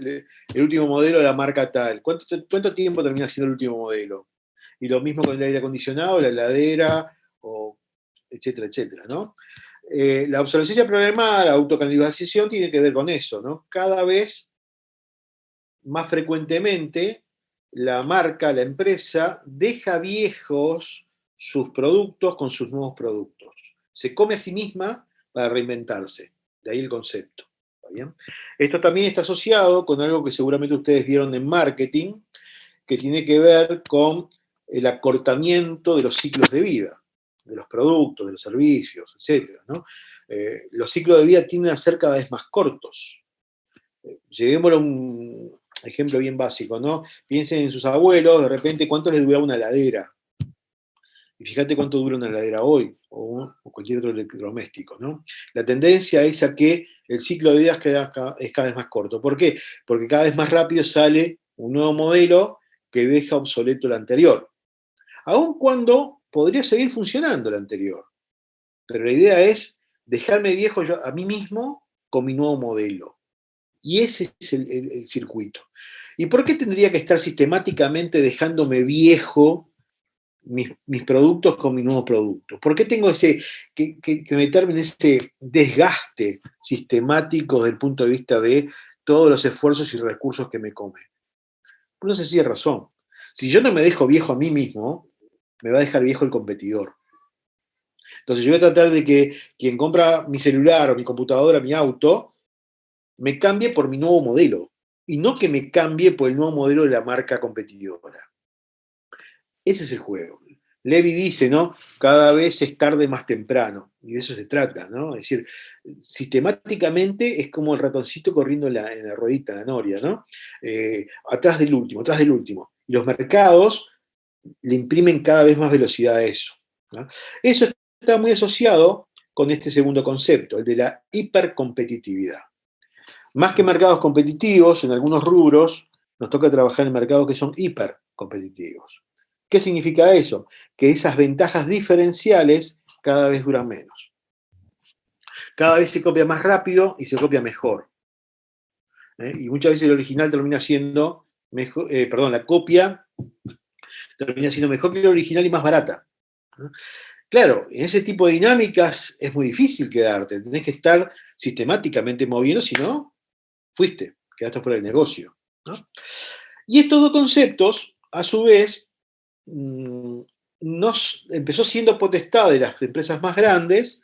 modelo de la marca tal. ¿Cuánto tiempo termina siendo el último modelo? Y lo mismo con el aire acondicionado, la heladera, etcétera, etcétera, ¿no? La obsolescencia programada, la autocanibalización tiene que ver con eso, ¿no? Cada vez más frecuentemente la marca, la empresa, deja viejos sus productos con sus nuevos productos. Se come a sí misma para reinventarse. De ahí el concepto. ¿Está bien? Esto también está asociado con algo que seguramente ustedes vieron en marketing, que tiene que ver con el acortamiento de los ciclos de vida, de los productos, de los servicios, etc., ¿no? Los ciclos de vida tienden a ser cada vez más cortos. Llevémoslo a un ejemplo bien básico, ¿no? Piensen en sus abuelos, de repente, ¿cuánto les duraba una heladera? Y fíjate cuánto dura una heladera hoy, o cualquier otro electrodoméstico, ¿no? La tendencia es a que el ciclo de vida es cada vez más corto. ¿Por qué? Porque cada vez más rápido sale un nuevo modelo que deja obsoleto el anterior. Aun cuando podría seguir funcionando el anterior. Pero la idea es dejarme viejo yo, a mí mismo con mi nuevo modelo. Y ese es el circuito. ¿Y por qué tendría que estar sistemáticamente dejándome viejo mis productos con mis nuevos productos? ¿Por qué tengo que meterme en ese desgaste sistemático desde el punto de vista de todos los esfuerzos y recursos que me come? Por una sencilla razón. Si yo no me dejo viejo a mí mismo, me va a dejar viejo el competidor. Entonces yo voy a tratar de que quien compra mi celular o mi computadora, mi auto, me cambie por mi nuevo modelo. Y no que me cambie por el nuevo modelo de la marca competidora. Ese es el juego. Levi dice, ¿no? Cada vez es tarde más temprano. Y de eso se trata, ¿no? Es decir, sistemáticamente es como el ratoncito corriendo en la ruedita, en la noria, ¿no? Atrás del último, atrás del último. Y los mercados le imprimen cada vez más velocidad a eso, ¿no? Eso está muy asociado con este segundo concepto, el de la hipercompetitividad. Más que mercados competitivos, en algunos rubros nos toca trabajar en mercados que son hipercompetitivos. ¿Qué significa eso? Que esas ventajas diferenciales cada vez duran menos. Cada vez se copia más rápido y se copia mejor. Y muchas veces el original termina siendo mejor, la copia termina siendo mejor que el original y más barata. Claro, en ese tipo de dinámicas es muy difícil quedarte. Tenés que estar sistemáticamente moviendo, si no, quedaste fuera del negocio, ¿no? Y estos dos conceptos, a su vez, empezó siendo potestad de las empresas más grandes,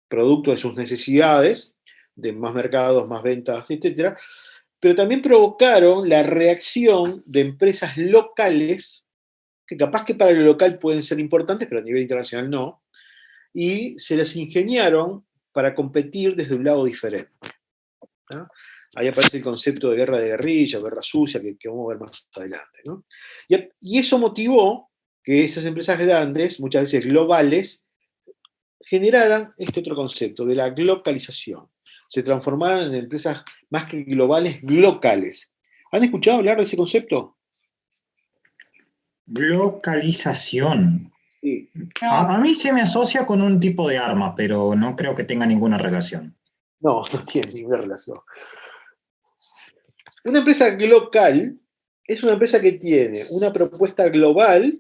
producto de sus necesidades, de más mercados, más ventas, etc., pero también provocaron la reacción de empresas locales, que capaz que para lo local pueden ser importantes, pero a nivel internacional no, y se las ingeniaron para competir desde un lado diferente, ¿no? Ahí aparece el concepto de guerra de guerrilla, guerra sucia, que vamos a ver más adelante, ¿no? Y eso motivó que esas empresas grandes, muchas veces globales, generaran este otro concepto de la globalización. Se transformaron en empresas más que globales, locales. ¿Han escuchado hablar de ese concepto? Globalización. Sí. A mí se me asocia con un tipo de arma, pero no creo que tenga ninguna relación. No tiene ninguna relación. Una empresa local es una empresa que tiene una propuesta global,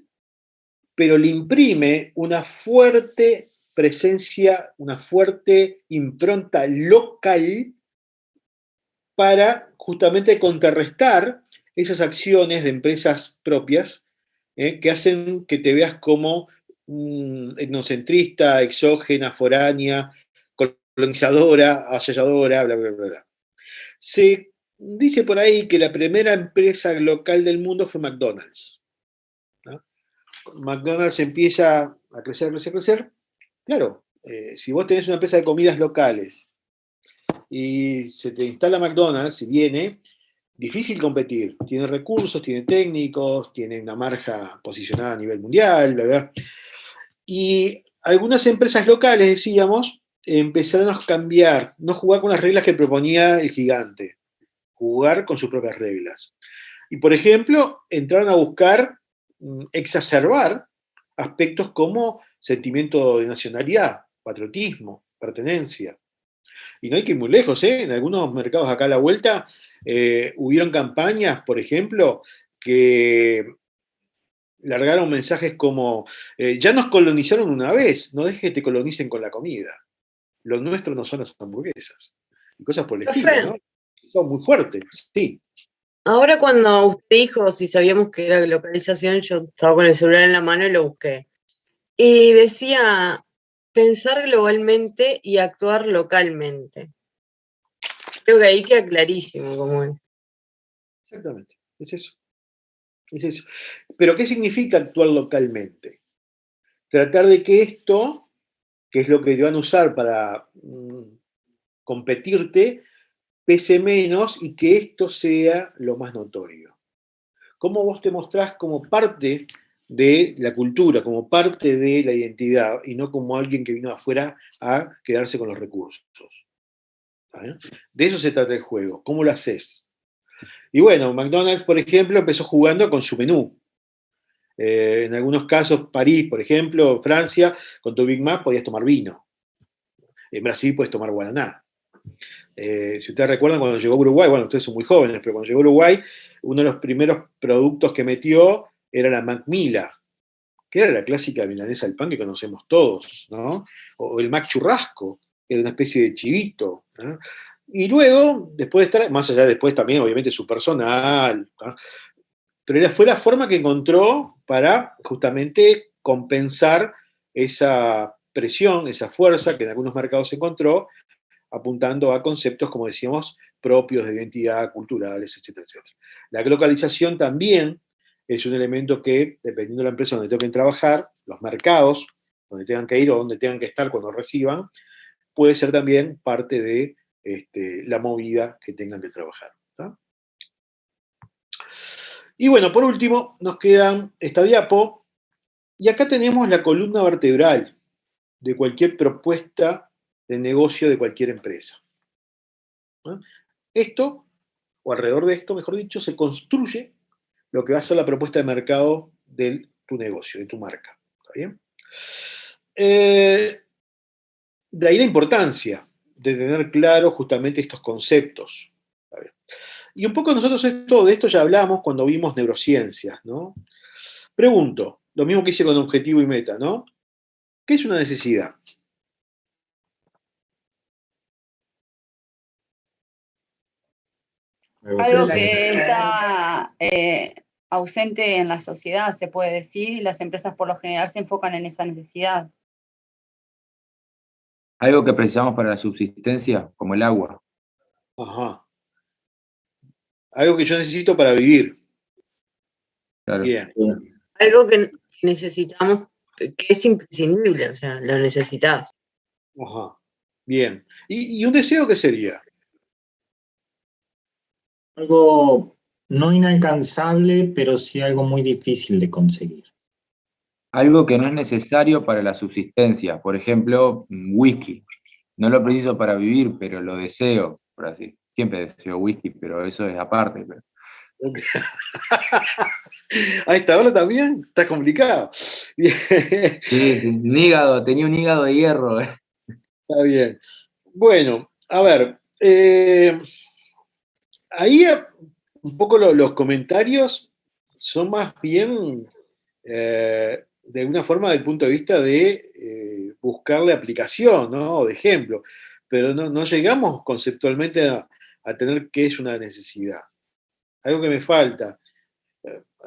pero le imprime una fuerte presencia, una fuerte impronta local para justamente contrarrestar esas acciones de empresas propias que hacen que te veas como etnocentrista, exógena, foránea, colonizadora, avasalladora, bla, bla, bla, bla. Se dice por ahí que la primera empresa local del mundo fue McDonald's, ¿no? McDonald's empieza a crecer, crecer, crecer. Claro, si vos tenés una empresa de comidas locales y se te instala McDonald's y viene, difícil competir. Tiene recursos, tiene técnicos, tiene una marca posicionada a nivel mundial, bla, bla. Y algunas empresas locales, decíamos, empezaron a cambiar, no jugar con las reglas que proponía el gigante, jugar con sus propias reglas. Y, por ejemplo, entraron a buscar exacerbar aspectos como sentimiento de nacionalidad, patriotismo, pertenencia. Y no hay que ir muy lejos, ¿eh? En algunos mercados acá a la vuelta hubieron campañas, por ejemplo, que largaron mensajes como, ya nos colonizaron una vez, no dejes que te colonicen con la comida. lo nuestro no son las hamburguesas. Y cosas por el estilo, ¿no? Son muy fuertes, sí. Ahora cuando usted dijo si sabíamos que era localización, yo estaba con el celular en la mano y lo busqué. Y decía, pensar globalmente y actuar localmente. Creo que ahí queda clarísimo cómo es. Exactamente, es eso. Es eso. Pero ¿qué significa actuar localmente? Tratar de que esto, que es lo que te van a usar para competirte, pese menos y que esto sea lo más notorio. ¿Cómo vos te mostrás como parte de la cultura, como parte de la identidad y no como alguien que vino afuera a quedarse con los recursos? ¿Saben? De eso se trata el juego. ¿Cómo lo haces? Y bueno, McDonald's, por ejemplo, empezó jugando con su menú. En algunos casos, París, por ejemplo, Francia, con tu Big Mac podías tomar vino. En Brasil puedes tomar guaraná. Si ustedes recuerdan, cuando llegó a Uruguay, bueno, ustedes son muy jóvenes, pero cuando llegó a Uruguay, uno de los primeros productos que metió era la Macmillan, que era la clásica milanesa del pan que conocemos todos, ¿no? O el Mac Churrasco, que era una especie de chivito, ¿no? Y luego, después de estar, más allá después también, obviamente, su personal, ¿no? Pero fue la forma que encontró para justamente compensar esa presión, esa fuerza que en algunos mercados se encontró, apuntando a conceptos, como decíamos, propios de identidad, culturales, etcétera, etcétera. La localización también es un elemento que, dependiendo de la empresa donde tengan que trabajar, los mercados, donde tengan que ir o donde tengan que estar cuando reciban, puede ser también parte de la movida que tengan que trabajar, ¿tá? Y bueno, por último, nos queda esta diapo, y acá tenemos la columna vertebral de cualquier propuesta de negocio de cualquier empresa. ¿No? Esto, o alrededor de esto, mejor dicho, se construye lo que va a ser la propuesta de mercado de tu negocio, de tu marca. ¿Está bien? De ahí la importancia de tener claro justamente estos conceptos. ¿Está bien? Y un poco nosotros de esto ya hablamos cuando vimos neurociencias, ¿no? Pregunto, lo mismo que hice con objetivo y meta, ¿no? ¿Qué es una necesidad? Algo que está ausente en la sociedad, se puede decir, y las empresas por lo general se enfocan en esa necesidad. Algo que precisamos para la subsistencia, como el agua. Ajá. Algo que yo necesito para vivir. Claro. Bien. Algo que necesitamos, que es imprescindible, o sea, lo necesitas. Ajá. Bien. ¿Y un deseo qué sería? Algo no inalcanzable, pero sí algo muy difícil de conseguir. Algo que no es necesario para la subsistencia. Por ejemplo, whisky. No lo preciso para vivir, pero lo deseo, por así. Siempre deseo whisky, pero eso es aparte. Pero... A esta hora también está complicado. Sí, sí, un hígado, tenía un hígado de hierro. Está bien. Bueno, a ver, ahí un poco los comentarios son más bien de alguna forma del punto de vista de buscarle aplicación, ¿no? O de ejemplo, pero no llegamos conceptualmente a tener qué es una necesidad. Algo que me falta.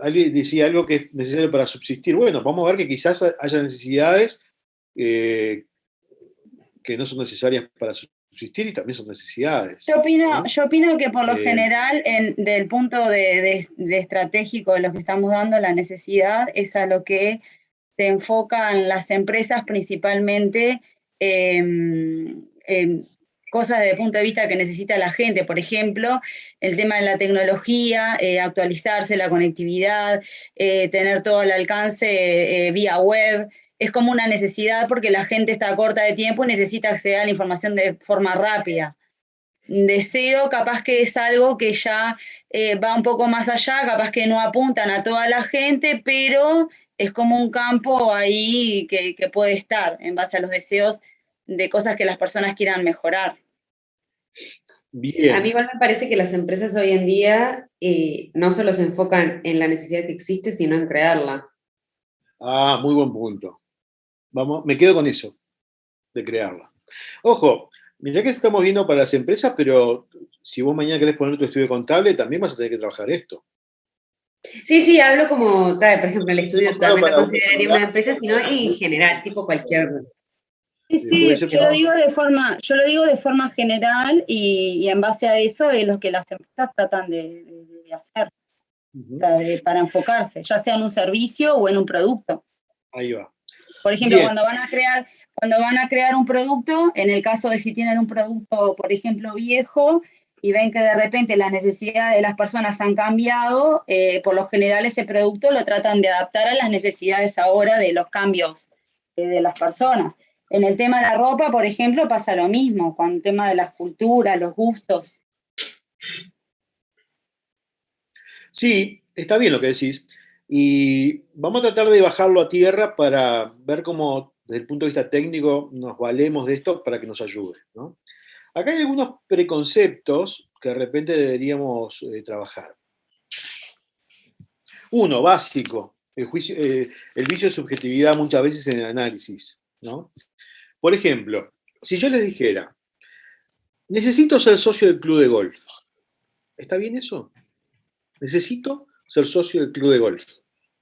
Alguien decía algo que es necesario para subsistir. Bueno, vamos a ver que quizás haya necesidades que no son necesarias para subsistir y también son necesidades. Yo opino, ¿no? Yo opino que por lo general, del punto de estratégico de lo que estamos dando, la necesidad es a lo que se enfocan las empresas principalmente en cosas desde el punto de vista que necesita la gente. Por ejemplo, el tema de la tecnología, actualizarse, la conectividad, tener todo al alcance vía web. Es como una necesidad porque la gente está corta de tiempo y necesita acceder a la información de forma rápida. Deseo, capaz que es algo que ya va un poco más allá, capaz que no apuntan a toda la gente, pero es como un campo ahí que puede estar en base a los deseos de cosas que las personas quieran mejorar. Bien. A mí igual me parece que las empresas hoy en día no solo se enfocan en la necesidad que existe, sino en crearla. Ah, muy buen punto. Vamos, me quedo con eso, de crearla. Ojo, mirá que estamos viendo para las empresas, pero si vos mañana querés poner tu estudio contable, también vas a tener que trabajar esto. Sí, hablo como, por ejemplo, el estudio Claro, también lo para consideraría una empresa, sino en general, tipo cualquier. Sí, yo lo digo de forma general y en base a eso es lo que las empresas tratan de hacer, para enfocarse, ya sea en un servicio o en un producto. Ahí va. Por ejemplo, Bien. cuando van a crear un producto, en el caso de si tienen un producto, por ejemplo, viejo, y ven que de repente las necesidades de las personas han cambiado, por lo general ese producto lo tratan de adaptar a las necesidades ahora de los cambios de las personas. En el tema de la ropa, por ejemplo, pasa lo mismo, con el tema de las culturas, los gustos. Sí, está bien lo que decís. Y vamos a tratar de bajarlo a tierra para ver cómo, desde el punto de vista técnico, nos valemos de esto para que nos ayude, ¿no? Acá hay algunos preconceptos que de repente deberíamos trabajar. Uno, básico, el vicio de subjetividad muchas veces en el análisis, ¿no? Por ejemplo, si yo les dijera, necesito ser socio del club de golf, ¿está bien eso? Necesito ser socio del club de golf.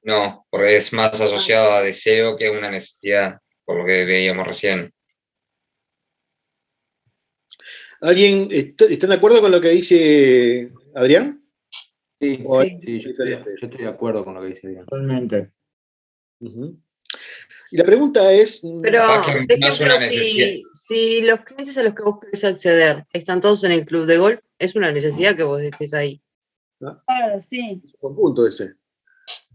No, porque es más asociado a deseo que a una necesidad, por lo que veíamos recién. ¿Alguien está de acuerdo con lo que dice Adrián? Sí, Sí, yo estoy de acuerdo con lo que dice Adrián. Totalmente. Y la pregunta es... Pero, Capaz que por no es ejemplo, una necesidad. si los clientes a los que vos querés acceder están todos en el club de golf, es una necesidad que vos estés ahí. Claro, sí. Es un buen punto ese.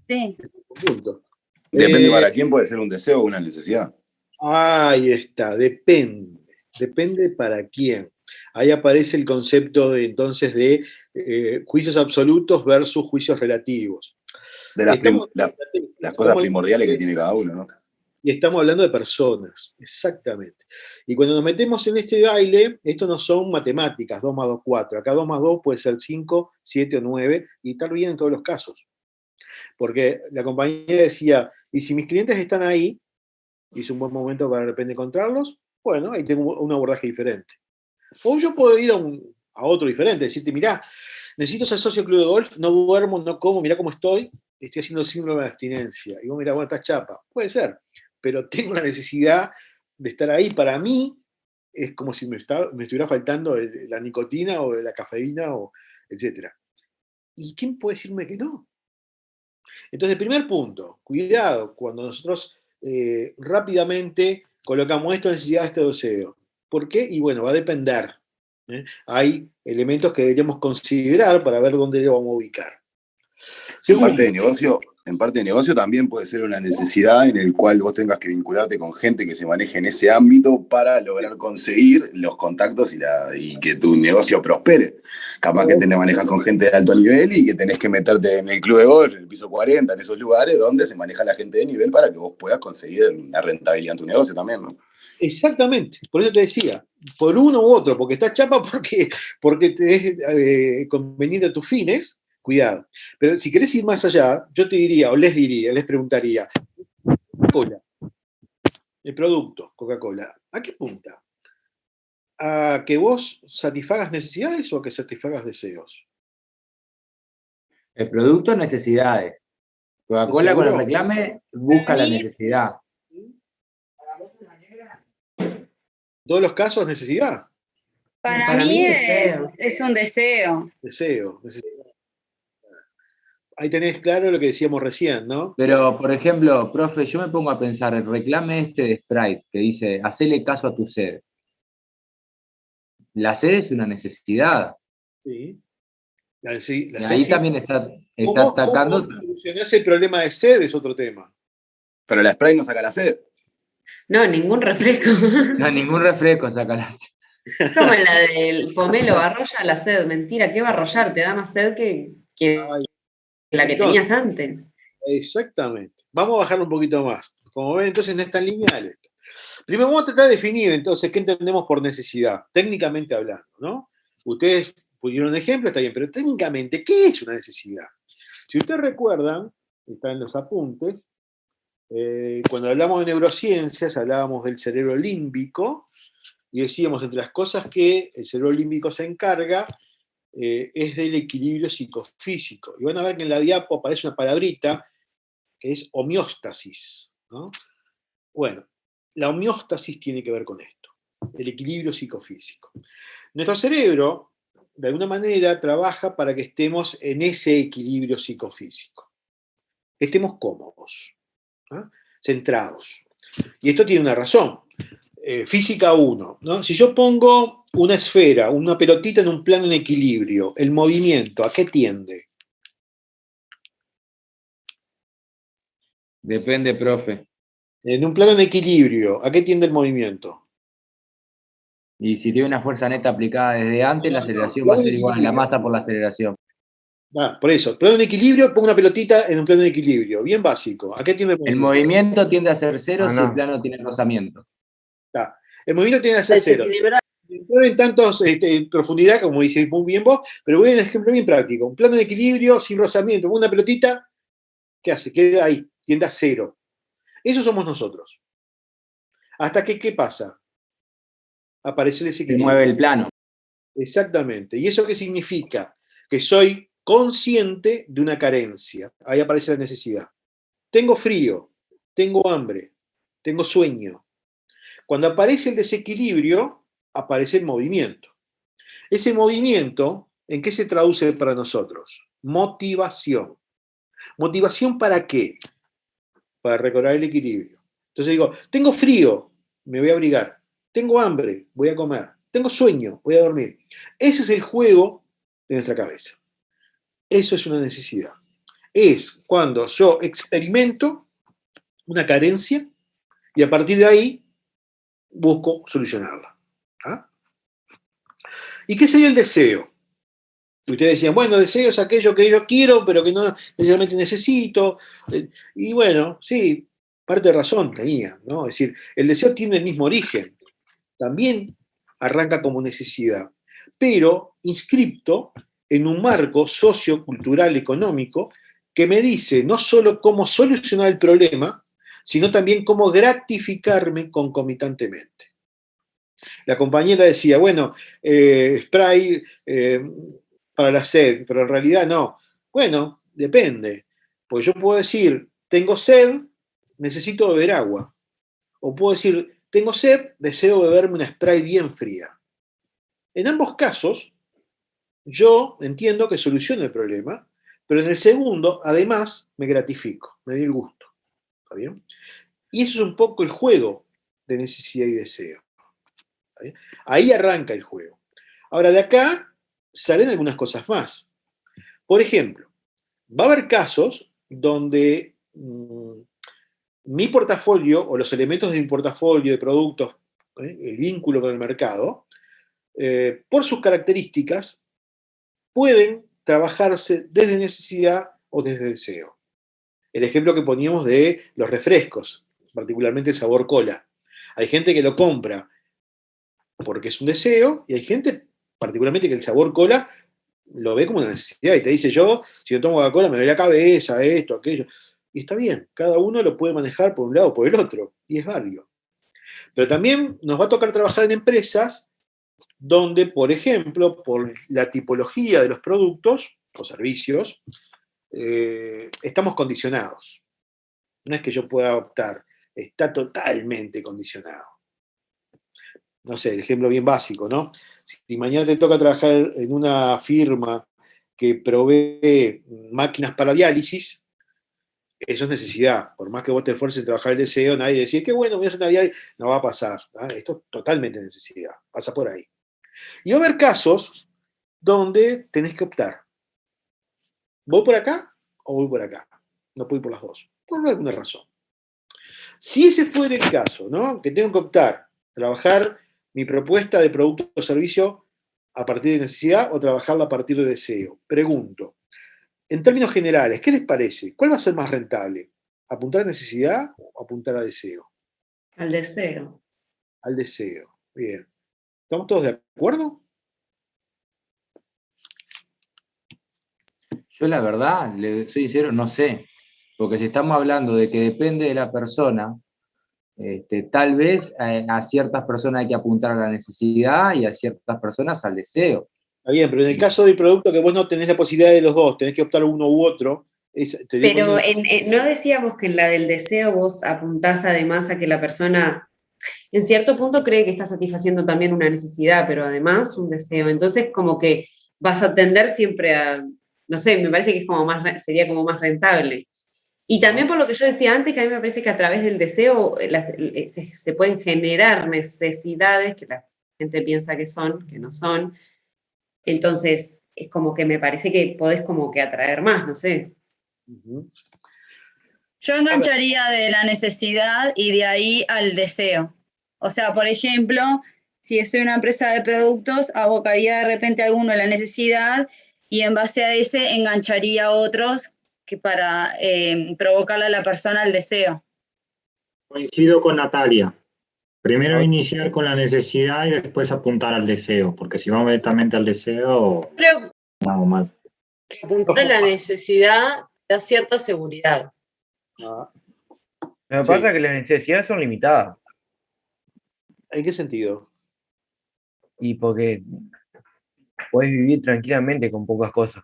Sí. Es un buen punto. Depende para quién, puede ser un deseo o una necesidad. Ahí está, depende. Depende para quién. Ahí aparece el concepto de entonces de juicios absolutos versus juicios relativos. De las cosas primordiales que tiene cada uno, ¿no? Y estamos hablando de personas, exactamente. Y cuando nos metemos en este baile, esto no son matemáticas, 2 más 2, 4. Acá 2 más 2 puede ser 5, 7 o 9, y tal bien en todos los casos. Porque la compañera decía, y si mis clientes están ahí, y es un buen momento para de repente encontrarlos, bueno, ahí tengo un abordaje diferente. O yo puedo ir a otro diferente, decirte, mirá, necesito ser socio del club de golf, no duermo, no como, mirá cómo estoy haciendo síndrome de abstinencia. Y vos mirá, bueno, estás chapa. Puede ser, pero tengo una necesidad de estar ahí. Para mí es como si me estuviera faltando la nicotina o la cafeína, etc. ¿Y quién puede decirme que no? Entonces, primer punto, cuidado cuando nosotros rápidamente colocamos esta necesidad, este deseo. ¿Por qué? Y bueno, va a depender. Hay elementos que deberíamos considerar para ver dónde lo vamos a ubicar. En parte de negocio también puede ser una necesidad en el cual vos tengas que vincularte con gente que se maneje en ese ámbito para lograr conseguir los contactos y que tu negocio prospere. Capaz que te manejas con gente de alto nivel y que tenés que meterte en el club de golf, en el piso 40, en esos lugares donde se maneja la gente de nivel para que vos puedas conseguir una rentabilidad en tu negocio también, ¿no? Exactamente, por eso te decía, por uno u otro, porque estás chapa porque te es conveniente a tus fines, cuidado. Pero si querés ir más allá, yo te diría, o les preguntaría, Coca-Cola, el producto Coca-Cola, ¿a qué punta? ¿A que vos satisfagas necesidades o a que satisfagas deseos? El producto, necesidades. Coca-Cola con el reclame busca la necesidad. En todos los casos, necesidad. Para mí es un deseo. Deseo, necesidad. Ahí tenés claro lo que decíamos recién, ¿no? Pero, por ejemplo, profe, yo me pongo a pensar, el reclame este de Sprite, que dice, hacele caso a tu sed. La sed es una necesidad. Sí. Y ahí también está atacando... ¿Cómo solucionás el problema de sed? Es otro tema. Pero la Sprite no saca la sed. No, ningún refresco. No, ningún refresco saca la sed. Como la del pomelo, arrolla la sed. Mentira, ¿qué va a arrollar? Te da más sed que la que tenías antes. Exactamente. Vamos a bajarlo un poquito más. Como ven, entonces no es tan lineal esto. Primero vamos a tratar de definir, entonces, qué entendemos por necesidad, técnicamente hablando, ¿no? Ustedes pusieron un ejemplo, está bien, pero técnicamente, ¿qué es una necesidad? Si ustedes recuerdan, está en los apuntes, cuando hablamos de neurociencias, hablábamos del cerebro límbico, y decíamos, entre las cosas que el cerebro límbico se encarga, es del equilibrio psicofísico. Y van a ver que en la diapo aparece una palabrita que es homeostasis, ¿no? Bueno, la homeostasis tiene que ver con esto, el equilibrio psicofísico. Nuestro cerebro, de alguna manera, trabaja para que estemos en ese equilibrio psicofísico, que estemos cómodos, ¿no? Centrados. Y esto tiene una razón. Física 1, ¿no? Si yo pongo una esfera, una pelotita en un plano en equilibrio, el movimiento, ¿a qué tiende? Depende, profe. En un plano en equilibrio, ¿a qué tiende el movimiento? Y si tiene una fuerza neta aplicada desde antes, la aceleración va a ser igual, la masa por la aceleración. Por eso, plano en equilibrio, pongo una pelotita en un plano en equilibrio, bien básico. ¿A qué tiende el movimiento? El movimiento tiende a ser cero si el plano tiene rozamiento. El movimiento tiende a ser cero. No en tantos profundidad, como dices muy bien vos, pero voy a un ejemplo bien práctico. Un plano de equilibrio sin rozamiento, con una pelotita, ¿qué hace? Queda ahí, tiende a cero. Eso somos nosotros. Hasta que, ¿qué pasa? Aparece el desequilibrio. Se mueve el plano. Exactamente. ¿Y eso qué significa? Que soy consciente de una carencia. Ahí aparece la necesidad. Tengo frío, tengo hambre, tengo sueño. Cuando aparece el desequilibrio, aparece el movimiento. Ese movimiento, ¿en qué se traduce para nosotros? Motivación. ¿Motivación para qué? Para recobrar el equilibrio. Entonces digo, tengo frío, me voy a abrigar. Tengo hambre, voy a comer. Tengo sueño, voy a dormir. Ese es el juego de nuestra cabeza. Eso es una necesidad. Es cuando yo experimento una carencia y a partir de ahí busco solucionarla. ¿Ah? ¿Y qué sería el deseo? Ustedes decían, bueno, deseo es aquello que yo quiero, pero que no necesariamente necesito. Y bueno, sí, parte de razón tenía, ¿no? Es decir, el deseo tiene el mismo origen. También arranca como necesidad, pero inscripto en un marco sociocultural económico que me dice no solo cómo solucionar el problema, sino también cómo gratificarme concomitantemente. La compañera decía, bueno, spray para la sed, pero en realidad no. Bueno, depende. Porque yo puedo decir, tengo sed, necesito beber agua. O puedo decir, tengo sed, deseo beberme una spray bien fría. En ambos casos, yo entiendo que soluciono el problema, pero en el segundo, además, me gratifico, me doy el gusto. ¿Está bien? Y eso es un poco el juego de necesidad y deseo. Ahí arranca el juego. Ahora, de acá salen algunas cosas más. Por ejemplo, va a haber casos donde mi portafolio o los elementos de mi portafolio de productos, el vínculo con el mercado, por sus características, pueden trabajarse desde necesidad o desde deseo. El ejemplo que poníamos de los refrescos, particularmente el sabor cola. Hay gente que lo compra porque es un deseo, y hay gente, particularmente, que el sabor cola lo ve como una necesidad, y te dice, yo, si no tomo Coca-Cola, me duele la cabeza, esto, aquello. Y está bien, cada uno lo puede manejar por un lado o por el otro, y es válido. Pero también nos va a tocar trabajar en empresas donde, por ejemplo, por la tipología de los productos o servicios, estamos condicionados. No es que yo pueda optar, está totalmente condicionado. No sé, el ejemplo bien básico, ¿no? Si mañana te toca trabajar en una firma que provee máquinas para diálisis, eso es necesidad. Por más que vos te esfuerces en trabajar el deseo, nadie decide, qué bueno, voy a hacer una diálisis, no va a pasar. ¿No? Esto es totalmente necesidad, pasa por ahí. Y va a haber casos donde tenés que optar. ¿Voy por acá o voy por acá? No puedo ir por las dos, por alguna razón. Si ese fuera el caso, ¿no? Que tengo que optar, trabajar mi propuesta de producto o servicio a partir de necesidad o trabajarla a partir de deseo. Pregunto, en términos generales, ¿qué les parece? ¿Cuál va a ser más rentable? ¿Apuntar a necesidad o apuntar a deseo? Al deseo. Al deseo. Bien. ¿Estamos todos de acuerdo? Yo la verdad, le soy sincero, no sé. Porque si estamos hablando de que depende de la persona, Tal vez a ciertas personas hay que apuntar a la necesidad y a ciertas personas al deseo. Está bien, pero en el caso del producto que vos no tenés la posibilidad de los dos, tenés que optar uno u otro. Pero no decíamos que en la del deseo vos apuntás además a que la persona en cierto punto cree que está satisfaciendo también una necesidad, pero además un deseo. Entonces como que vas a tender siempre a, no sé, me parece que es como sería como más rentable. Y también por lo que yo decía antes, que a mí me parece que a través del deseo se pueden generar necesidades que la gente piensa que no son. Entonces, es como que me parece que podés como que atraer más, no sé. Yo engancharía de la necesidad y de ahí al deseo. O sea, por ejemplo, si soy una empresa de productos, abocaría de repente a alguno a la necesidad y en base a ese engancharía a otros que para provocarle a la persona el deseo. Coincido con Natalia. Primero iniciar con la necesidad y después apuntar al deseo, porque si vamos directamente al deseo, vamos mal. Apuntar a la necesidad da cierta seguridad. Lo que pasa es que las necesidades son limitadas. ¿En qué sentido? Y porque podés vivir tranquilamente con pocas cosas.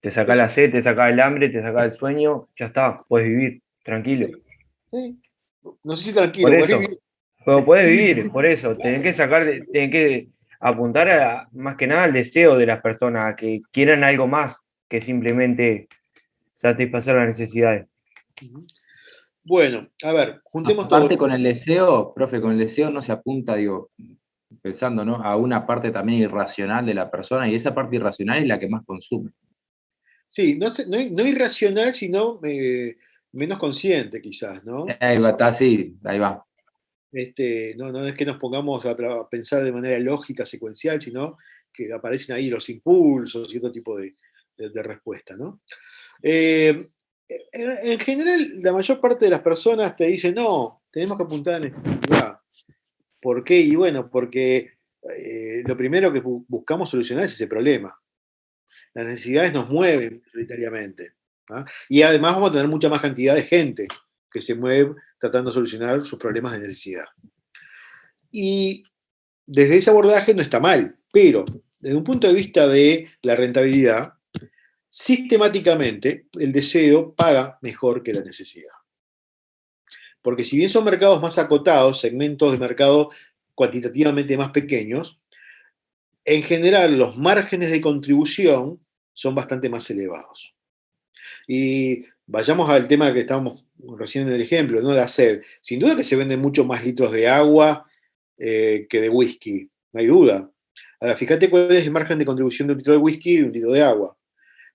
Te saca la sed, te saca el hambre, te saca el sueño, ya está, puedes vivir tranquilo. Sí. No sé si tranquilo, por eso, pero puedes vivir, por eso, tenés que apuntar más que nada al deseo de las personas, a que quieran algo más que simplemente satisfacer las necesidades. Bueno, a ver, juntemos todo. Aparte todo. con el deseo, profe, con el deseo no se apunta, digo, pensando, ¿no?, a una parte también irracional de la persona, y esa parte irracional es la que más consume. Sí, no irracional, sino menos consciente quizás, ¿no? Ahí va, está así, ahí va. No es que nos pongamos a pensar de manera lógica, secuencial, sino que aparecen ahí los impulsos y otro tipo de respuesta, ¿no? En general, la mayor parte de las personas te dicen, no, tenemos que apuntar a la necesidad. ¿Por qué? Y bueno, porque lo primero que buscamos solucionar es ese problema. Las necesidades nos mueven prioritariamente. ¿Ah? Y además vamos a tener mucha más cantidad de gente que se mueve tratando de solucionar sus problemas de necesidad. Y desde ese abordaje no está mal, pero desde un punto de vista de la rentabilidad, sistemáticamente el deseo paga mejor que la necesidad. Porque si bien son mercados más acotados, segmentos de mercado cuantitativamente más pequeños, en general los márgenes de contribución son bastante más elevados. Y vayamos al tema que estábamos recién en el ejemplo, ¿no? La sed. Sin duda que se venden mucho más litros de agua que de whisky, no hay duda. Ahora, fíjate cuál es el margen de contribución de un litro de whisky y un litro de agua.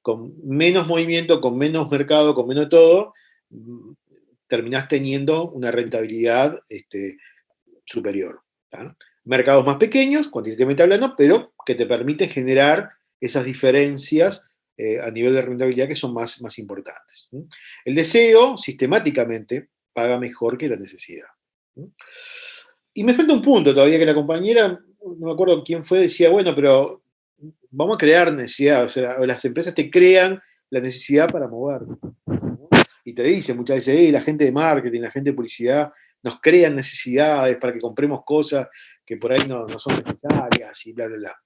Con menos movimiento, con menos mercado, con menos todo, terminás teniendo una rentabilidad superior. ¿tá? Mercados más pequeños, cuantitativamente hablando, pero que te permiten generar esas diferencias a nivel de rentabilidad que son más importantes. El deseo, sistemáticamente, paga mejor que la necesidad. Y me falta un punto todavía, que la compañera, no me acuerdo quién fue, decía, bueno, pero vamos a crear necesidad, o sea, las empresas te crean la necesidad para moverte. ¿no? Y te dicen muchas veces, la gente de marketing, la gente de publicidad, nos crean necesidades para que compremos cosas que por ahí no son necesarias y bla, bla, bla.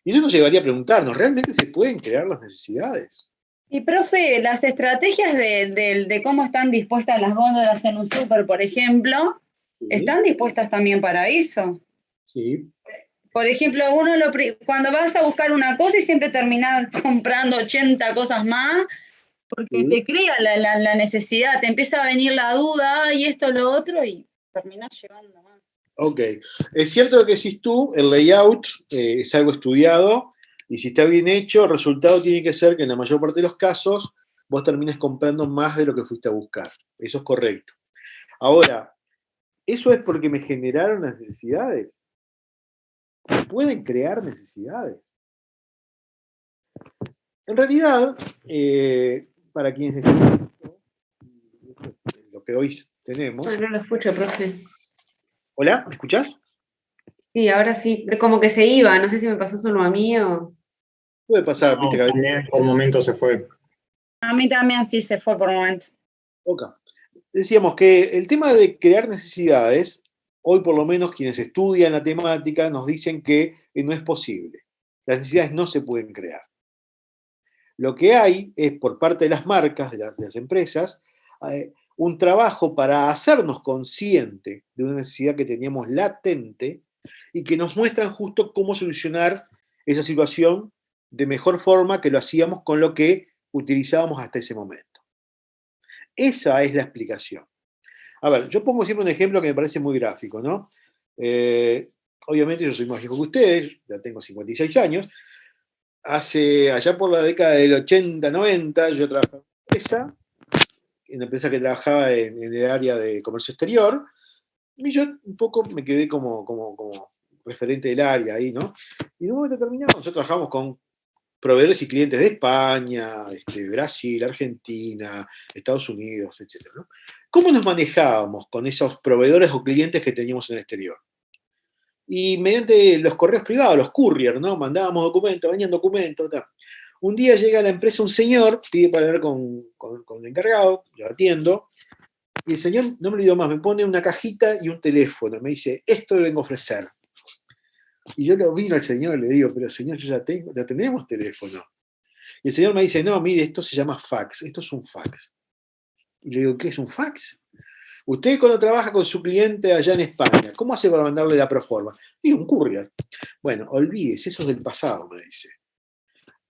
Y eso nos llevaría a preguntarnos, ¿realmente se pueden crear las necesidades? Y profe, las estrategias de cómo están dispuestas las góndolas en un súper, por ejemplo, sí. ¿Están dispuestas también para eso? Sí. Por ejemplo, cuando vas a buscar una cosa y siempre terminás comprando 80 cosas más, porque sí. Te crea la necesidad, te empieza a venir la duda, y esto, lo otro, y terminás llevando más. Ok. Es cierto lo que decís tú, el layout es algo estudiado, y si está bien hecho, el resultado tiene que ser que en la mayor parte de los casos vos termines comprando más de lo que fuiste a buscar. Eso es correcto. Ahora, ¿eso es porque me generaron las necesidades? ¿Pueden crear necesidades? En realidad, para quienes están lo que hoy tenemos... No lo escucho, profe. ¿Hola? ¿Me escuchás? Sí, ahora sí. Como que se iba, no sé si me pasó solo a mí o... Puede pasar, viste que también por momentos se fue. A mí también sí se fue por momentos. Ok. decíamos que el tema de crear necesidades, hoy por lo menos quienes estudian la temática nos dicen que no es posible. Las necesidades no se pueden crear. Lo que hay es, por parte de las marcas, de las empresas, un trabajo para hacernos consciente de una necesidad que teníamos latente y que nos muestran justo cómo solucionar esa situación de mejor forma que lo hacíamos con lo que utilizábamos hasta ese momento. Esa es la explicación. A ver, yo pongo siempre un ejemplo que me parece muy gráfico, ¿no? Obviamente yo soy más viejo que ustedes, ya tengo 56 años. Allá por la década del 80, 90, yo trabajaba en una empresa que trabajaba en el área de comercio exterior, y yo un poco me quedé como referente del área ahí, ¿no? Y en un momento determinado nosotros trabajamos con proveedores y clientes de España, Brasil, Argentina, Estados Unidos, etc., ¿no? ¿Cómo nos manejábamos con esos proveedores o clientes que teníamos en el exterior? Y mediante los correos privados, los courier, ¿no? Mandábamos documentos, venían documentos, tal. Un día llega a la empresa un señor, pide para hablar con el encargado, yo atiendo, y el señor, no me olvido más, me pone una cajita y un teléfono, me dice, esto le vengo a ofrecer. Y yo lo miro al señor y le digo, pero señor, ya tenemos teléfono. Y el señor me dice, no, mire, esto se llama fax, esto es un fax. Y le digo, ¿qué es un fax? Usted cuando trabaja con su cliente allá en España, ¿cómo hace para mandarle la proforma? Y un courier. Bueno, olvídese, eso es del pasado, me dice.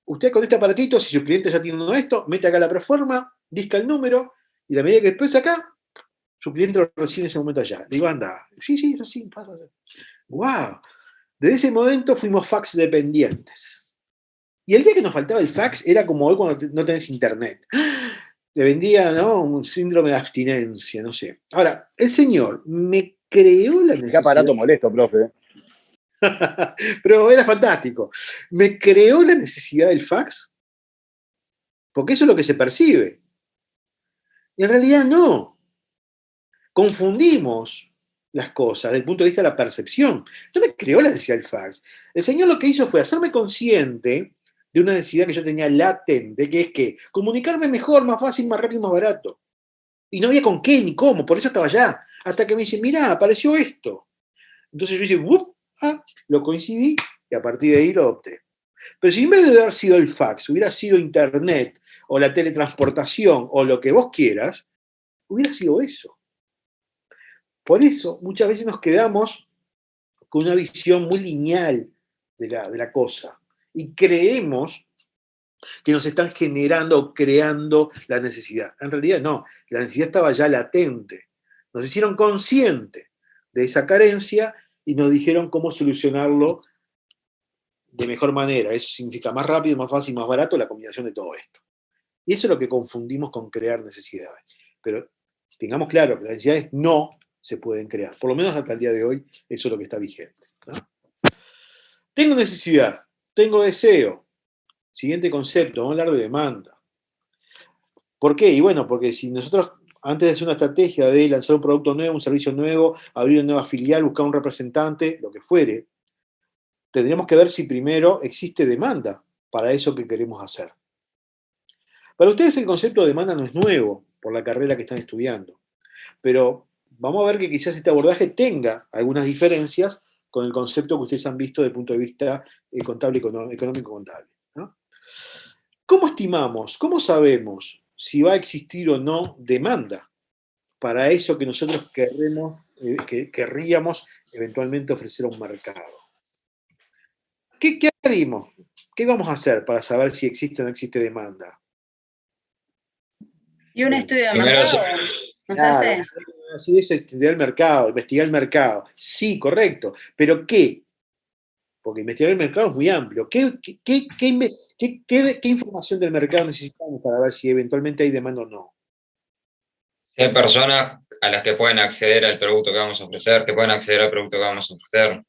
Usted con este aparatito, si su cliente ya tiene uno de estos, mete acá la proforma, disca el número, y la medida que después acá, su cliente lo recibe en ese momento allá. Le digo, anda, sí, es así, pasa. ¡Wow! Desde ese momento fuimos fax dependientes. Y el día que nos faltaba el fax era como hoy cuando no tenés internet. Le vendía, ¿no?, un síndrome de abstinencia, no sé. Ahora, el señor me creó la necesidad. Qué aparato molesto, profe. Pero era fantástico. Me creó la necesidad del fax, porque eso es lo que se percibe. Y en realidad no. Confundimos las cosas desde el punto de vista de la percepción. No me creó la necesidad del fax. El señor lo que hizo fue hacerme consciente de una necesidad que yo tenía latente, que es que comunicarme mejor, más fácil, más rápido, más barato. Y no había con qué ni cómo, por eso estaba allá. Hasta que me dice, mirá, apareció esto. Entonces yo hice, lo coincidí y a partir de ahí lo adopté. Pero si en vez de haber sido el fax, hubiera sido internet o la teletransportación o lo que vos quieras, hubiera sido eso. Por eso muchas veces nos quedamos con una visión muy lineal de la cosa y creemos que nos están generando o creando la necesidad. En realidad no, la necesidad estaba ya latente. Nos hicieron conscientes de esa carencia y nos dijeron cómo solucionarlo de mejor manera. Eso significa más rápido, más fácil, más barato, la combinación de todo esto. Y eso es lo que confundimos con crear necesidades. Pero tengamos claro que las necesidades no se pueden crear. Por lo menos hasta el día de hoy, eso es lo que está vigente, ¿no? Tengo necesidad, tengo deseo. Siguiente concepto, vamos a hablar de demanda. ¿Por qué? Y bueno, porque si nosotros, antes de hacer una estrategia de lanzar un producto nuevo, un servicio nuevo, abrir una nueva filial, buscar un representante, lo que fuere, tendríamos que ver si primero existe demanda para eso que queremos hacer. Para ustedes el concepto de demanda no es nuevo por la carrera que están estudiando, pero vamos a ver que quizás este abordaje tenga algunas diferencias con el concepto que ustedes han visto desde el punto de vista económico-contable, ¿no? ¿Cómo estimamos, cómo sabemos si va a existir o no demanda para eso que nosotros querríamos eventualmente ofrecer a un mercado? ¿Qué haríamos? ¿Qué vamos a hacer para saber si existe o no existe demanda? ¿Y un estudio de mercado? ¿Nos hace? Sí, es estudiar el mercado, investigar el mercado. Sí, correcto. ¿Pero qué? Porque investigar el mercado es muy amplio. ¿Qué información del mercado necesitamos para ver si eventualmente hay demanda o no? Hay personas a las que pueden acceder al producto que vamos a ofrecer, que pueden acceder al producto que vamos a ofrecer.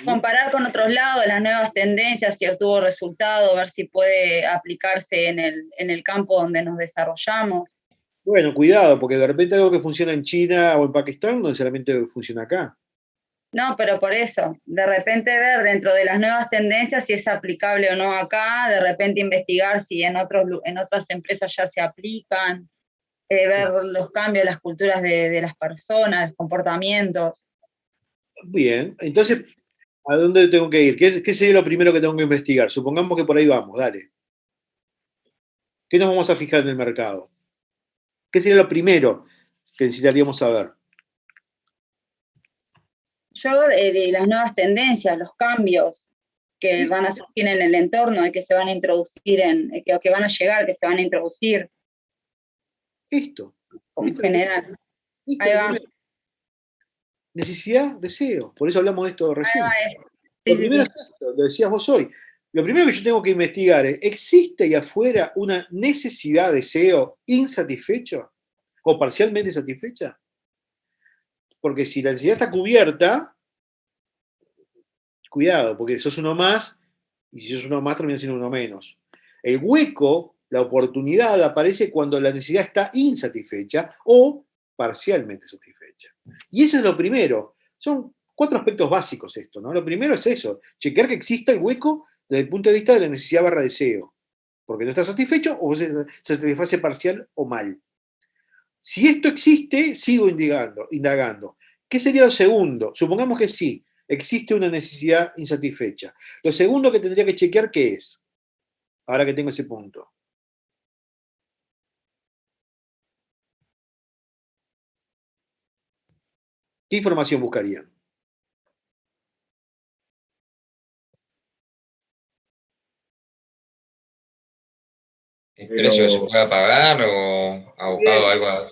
Comparar con otros lados las nuevas tendencias, si obtuvo resultado, ver si puede aplicarse en el campo donde nos desarrollamos. Bueno, cuidado, porque de repente algo que funciona en China o en Pakistán no necesariamente funciona acá. No, pero por eso, de repente ver dentro de las nuevas tendencias si es aplicable o no acá, de repente investigar si en otras empresas ya se aplican. ver los cambios, las culturas de las personas, los comportamientos. Bien, entonces, ¿a dónde tengo que ir? ¿Qué sería lo primero que tengo que investigar? Supongamos que por ahí vamos, dale. ¿Qué nos vamos a fijar en el mercado? ¿Qué sería lo primero que necesitaríamos saber? Yo, de las nuevas tendencias, los cambios que van a surgir en el entorno y que se van a introducir que van a llegar, que se van a introducir. Esto. En general. Ahí va. Necesidad, deseo. Por eso hablamos de esto recién. Sí, lo primero es esto, lo decías vos hoy. Lo primero que yo tengo que investigar es, ¿existe ahí afuera una necesidad, deseo insatisfecho o parcialmente satisfecha? Porque si la necesidad está cubierta, cuidado, porque sos uno más, y si sos uno más termina siendo uno menos. El hueco, la oportunidad aparece cuando la necesidad está insatisfecha o parcialmente satisfecha. Y eso es lo primero. Son 4 aspectos básicos esto, ¿no? Lo primero es eso, chequear que exista el hueco desde el punto de vista de la necesidad / deseo. Porque no está satisfecho o se satisface parcial o mal. Si esto existe, sigo indagando. ¿Qué sería lo segundo? Supongamos que sí, existe una necesidad insatisfecha. Lo segundo que tendría que chequear, ¿qué es? Ahora que tengo ese punto. ¿Qué información buscarían? ¿El precio se puede pagar o abocado a algo?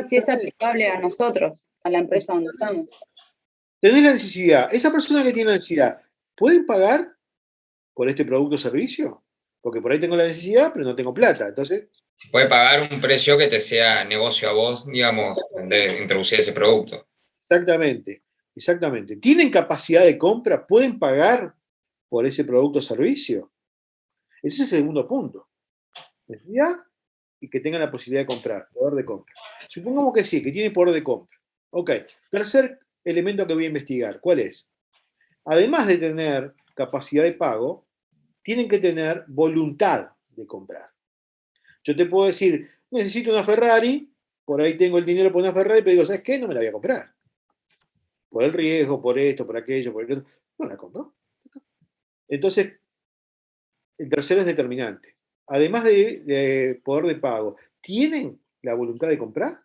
Si es aplicable a nosotros, a la empresa donde estamos. Tenés la necesidad. Esa persona que tiene la necesidad, ¿pueden pagar por este producto o servicio? Porque por ahí tengo la necesidad, pero no tengo plata. Entonces. Puede pagar un precio que te sea negocio a vos, digamos, introducir ese producto. Exactamente, exactamente. ¿Tienen capacidad de compra? ¿Pueden pagar por ese producto o servicio? Ese es el segundo punto. Necesidad y que tengan la posibilidad de comprar, poder de compra. Supongamos que sí, que tiene poder de compra. Ok, tercer elemento que voy a investigar, ¿cuál es? Además de tener capacidad de pago, tienen que tener voluntad de comprar. Yo te puedo decir, necesito una Ferrari, por ahí tengo el dinero para una Ferrari, pero digo, ¿sabes qué? No me la voy a comprar. Por el riesgo, por esto, por aquello, por aquello. No la compro. Entonces, el tercero es determinante. Además de poder de pago, ¿tienen la voluntad de comprar?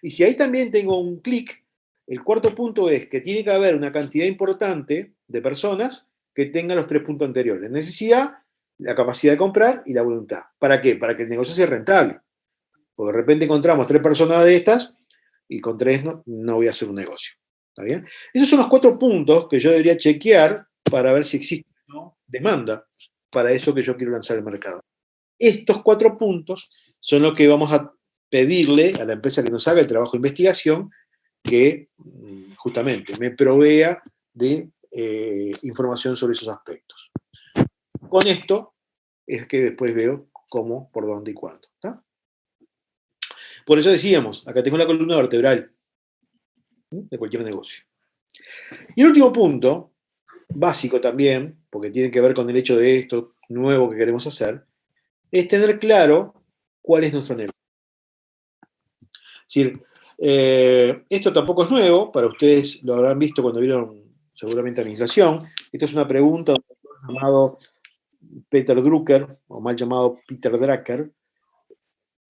Y si ahí también tengo un clic, el cuarto punto es que tiene que haber una cantidad importante de personas que tengan los 3 puntos anteriores. Necesidad, la capacidad de comprar y la voluntad. ¿Para qué? Para que el negocio sea rentable. Porque de repente encontramos 3 personas de estas y con 3 no voy a hacer un negocio. ¿Está bien? Esos son los 4 puntos que yo debería chequear para ver si existe o no demanda para eso que yo quiero lanzar al mercado. Estos 4 puntos son los que vamos a pedirle a la empresa que nos haga el trabajo de investigación que justamente me provea de información sobre esos aspectos. Con esto es que después veo cómo, por dónde y cuándo. ¿Tá? Por eso decíamos, acá tengo la columna vertebral de cualquier negocio. Y el último punto, básico también, porque tiene que ver con el hecho de esto nuevo que queremos hacer, es tener claro cuál es nuestro negocio. Es decir, esto tampoco es nuevo, para ustedes lo habrán visto cuando vieron seguramente administración. Esta es una pregunta de un autor llamado Peter Drucker, o mal llamado Peter Drucker,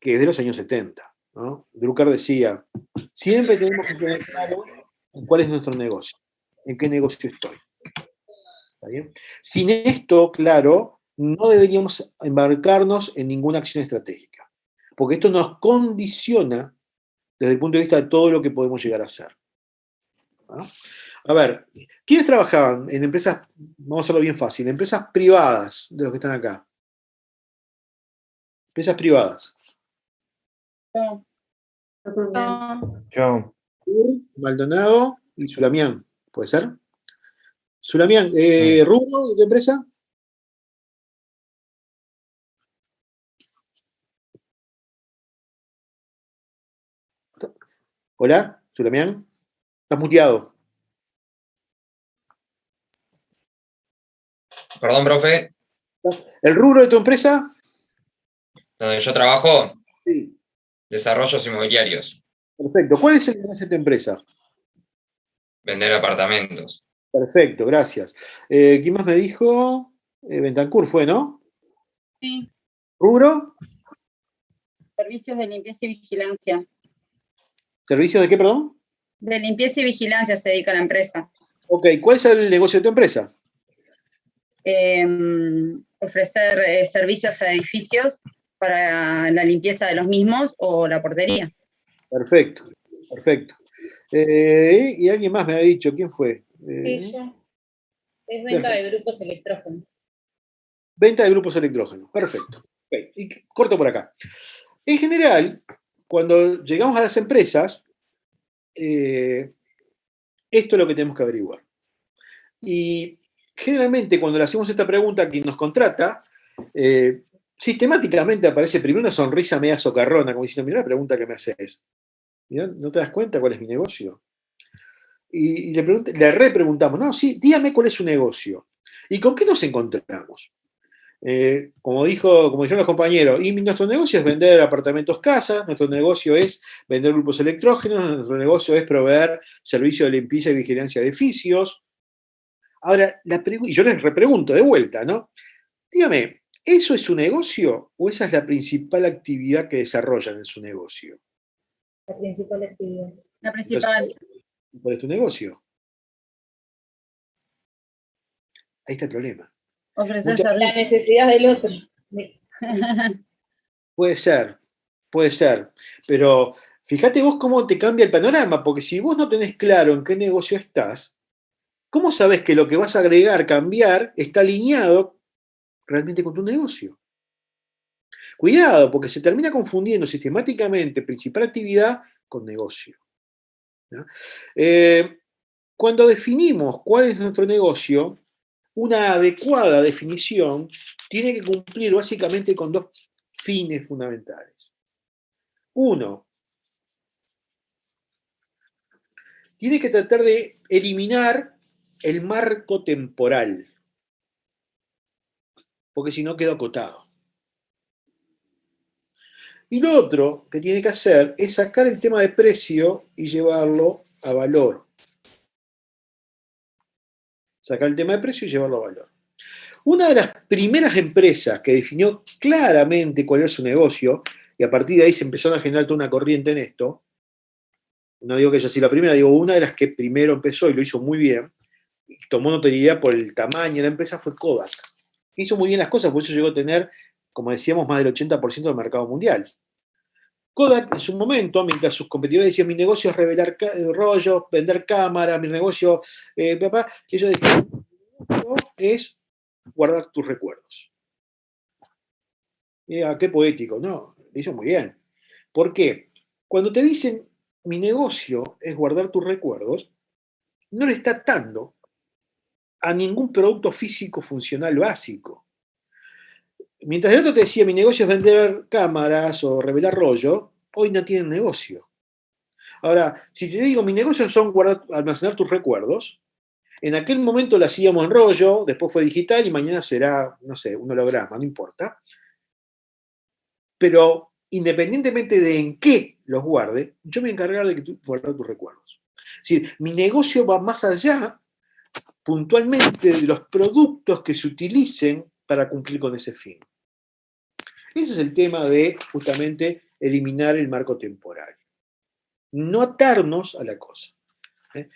que es de los años 70. ¿no? Drucker decía, siempre tenemos que tener claro en cuál es nuestro negocio, en qué negocio estoy. ¿Está bien? Sin esto, claro, no deberíamos embarcarnos en ninguna acción estratégica, porque esto nos condiciona desde el punto de vista de todo lo que podemos llegar a hacer. ¿no? A ver, ¿quiénes trabajaban en empresas, vamos a hacerlo bien fácil, en empresas privadas de los que están acá? Empresas privadas. Yo. Maldonado y Zulamián, ¿puede ser? Zulamián, ¿rubro de empresa? Hola, Zulamián. Estás muteado. Perdón, profe. ¿El rubro de tu empresa? Donde yo trabajo. Sí. Desarrollos inmobiliarios. Perfecto. ¿Cuál es el negocio de tu empresa? Vender apartamentos. Perfecto, gracias. ¿Quién más me dijo? Bentancur fue, ¿no? Sí. ¿Rubro? Servicios de limpieza y vigilancia. ¿Servicios de qué, perdón? De limpieza y vigilancia se dedica la empresa. Ok, ¿cuál es el negocio de tu empresa? Ofrecer servicios a edificios para la limpieza de los mismos o la portería. Perfecto, perfecto. Y alguien más me ha dicho, ¿quién fue? Sí, yo. Es venta de grupos electrógenos. Venta de grupos electrógenos, perfecto. Okay. Y corto por acá. En general, cuando llegamos a las empresas, esto es lo que tenemos que averiguar. Y generalmente cuando le hacemos esta pregunta a quien nos contrata, sistemáticamente aparece primero una sonrisa media socarrona, como diciendo, mirá la pregunta que me haces. Mirá, ¿no te das cuenta cuál es mi negocio? Y le repreguntamos, no, sí, dígame cuál es su negocio. ¿Y con qué nos encontramos? Como dijeron los compañeros, y nuestro negocio es vender apartamentos casas, nuestro negocio es vender grupos electrógenos, nuestro negocio es proveer servicios de limpieza y vigilancia de edificios. Ahora, y yo les repregunto de vuelta, ¿no? Dígame, ¿eso es su negocio o esa es la principal actividad que desarrollan en su negocio? La principal actividad. La principal. Entonces, ¿cuál es tu negocio? Ahí está el problema. Ofrecer la necesidad del otro. Puede ser, pero fíjate vos cómo te cambia el panorama, porque si vos no tenés claro en qué negocio estás, ¿cómo sabés que lo que vas a agregar, cambiar, está alineado realmente con tu negocio? Cuidado, porque se termina confundiendo sistemáticamente principal actividad con negocio, ¿no? Cuando definimos cuál es nuestro negocio, una adecuada definición tiene que cumplir básicamente con dos fines fundamentales. Uno, tiene que tratar de eliminar el marco temporal, porque si no queda acotado. Y lo otro que tiene que hacer es sacar el tema de precio y llevarlo a valor. Sacar el tema de precio y llevarlo a valor. Una de las primeras empresas que definió claramente cuál era su negocio, y a partir de ahí se empezaron a generar toda una corriente en esto, no digo que ella sea la primera, digo una de las que primero empezó y lo hizo muy bien, y tomó notoriedad por el tamaño de la empresa, fue Kodak. Hizo muy bien las cosas, por eso llegó a tener, como decíamos, más del 80% del mercado mundial. Kodak en su momento, mientras sus competidores decían mi negocio es revelar rollos, vender cámaras, mi negocio, ellos decían, mi negocio es guardar tus recuerdos. Mira, qué poético, ¿no? Lo hizo muy bien. ¿Por qué? Cuando te dicen mi negocio es guardar tus recuerdos, no le está atando a ningún producto físico funcional básico. Mientras el otro te decía mi negocio es vender cámaras o revelar rollo, hoy no tienen negocio. Ahora, si te digo mi negocio son almacenar tus recuerdos, en aquel momento lo hacíamos en rollo, después fue digital y mañana será, no sé, un holograma, no importa. Pero independientemente de en qué los guarde, yo me voy a encargar de que tú guardes tus recuerdos. Es decir, mi negocio va más allá puntualmente de los productos que se utilicen para cumplir con ese fin. Ese es el tema de justamente eliminar el marco temporal. No atarnos a la cosa.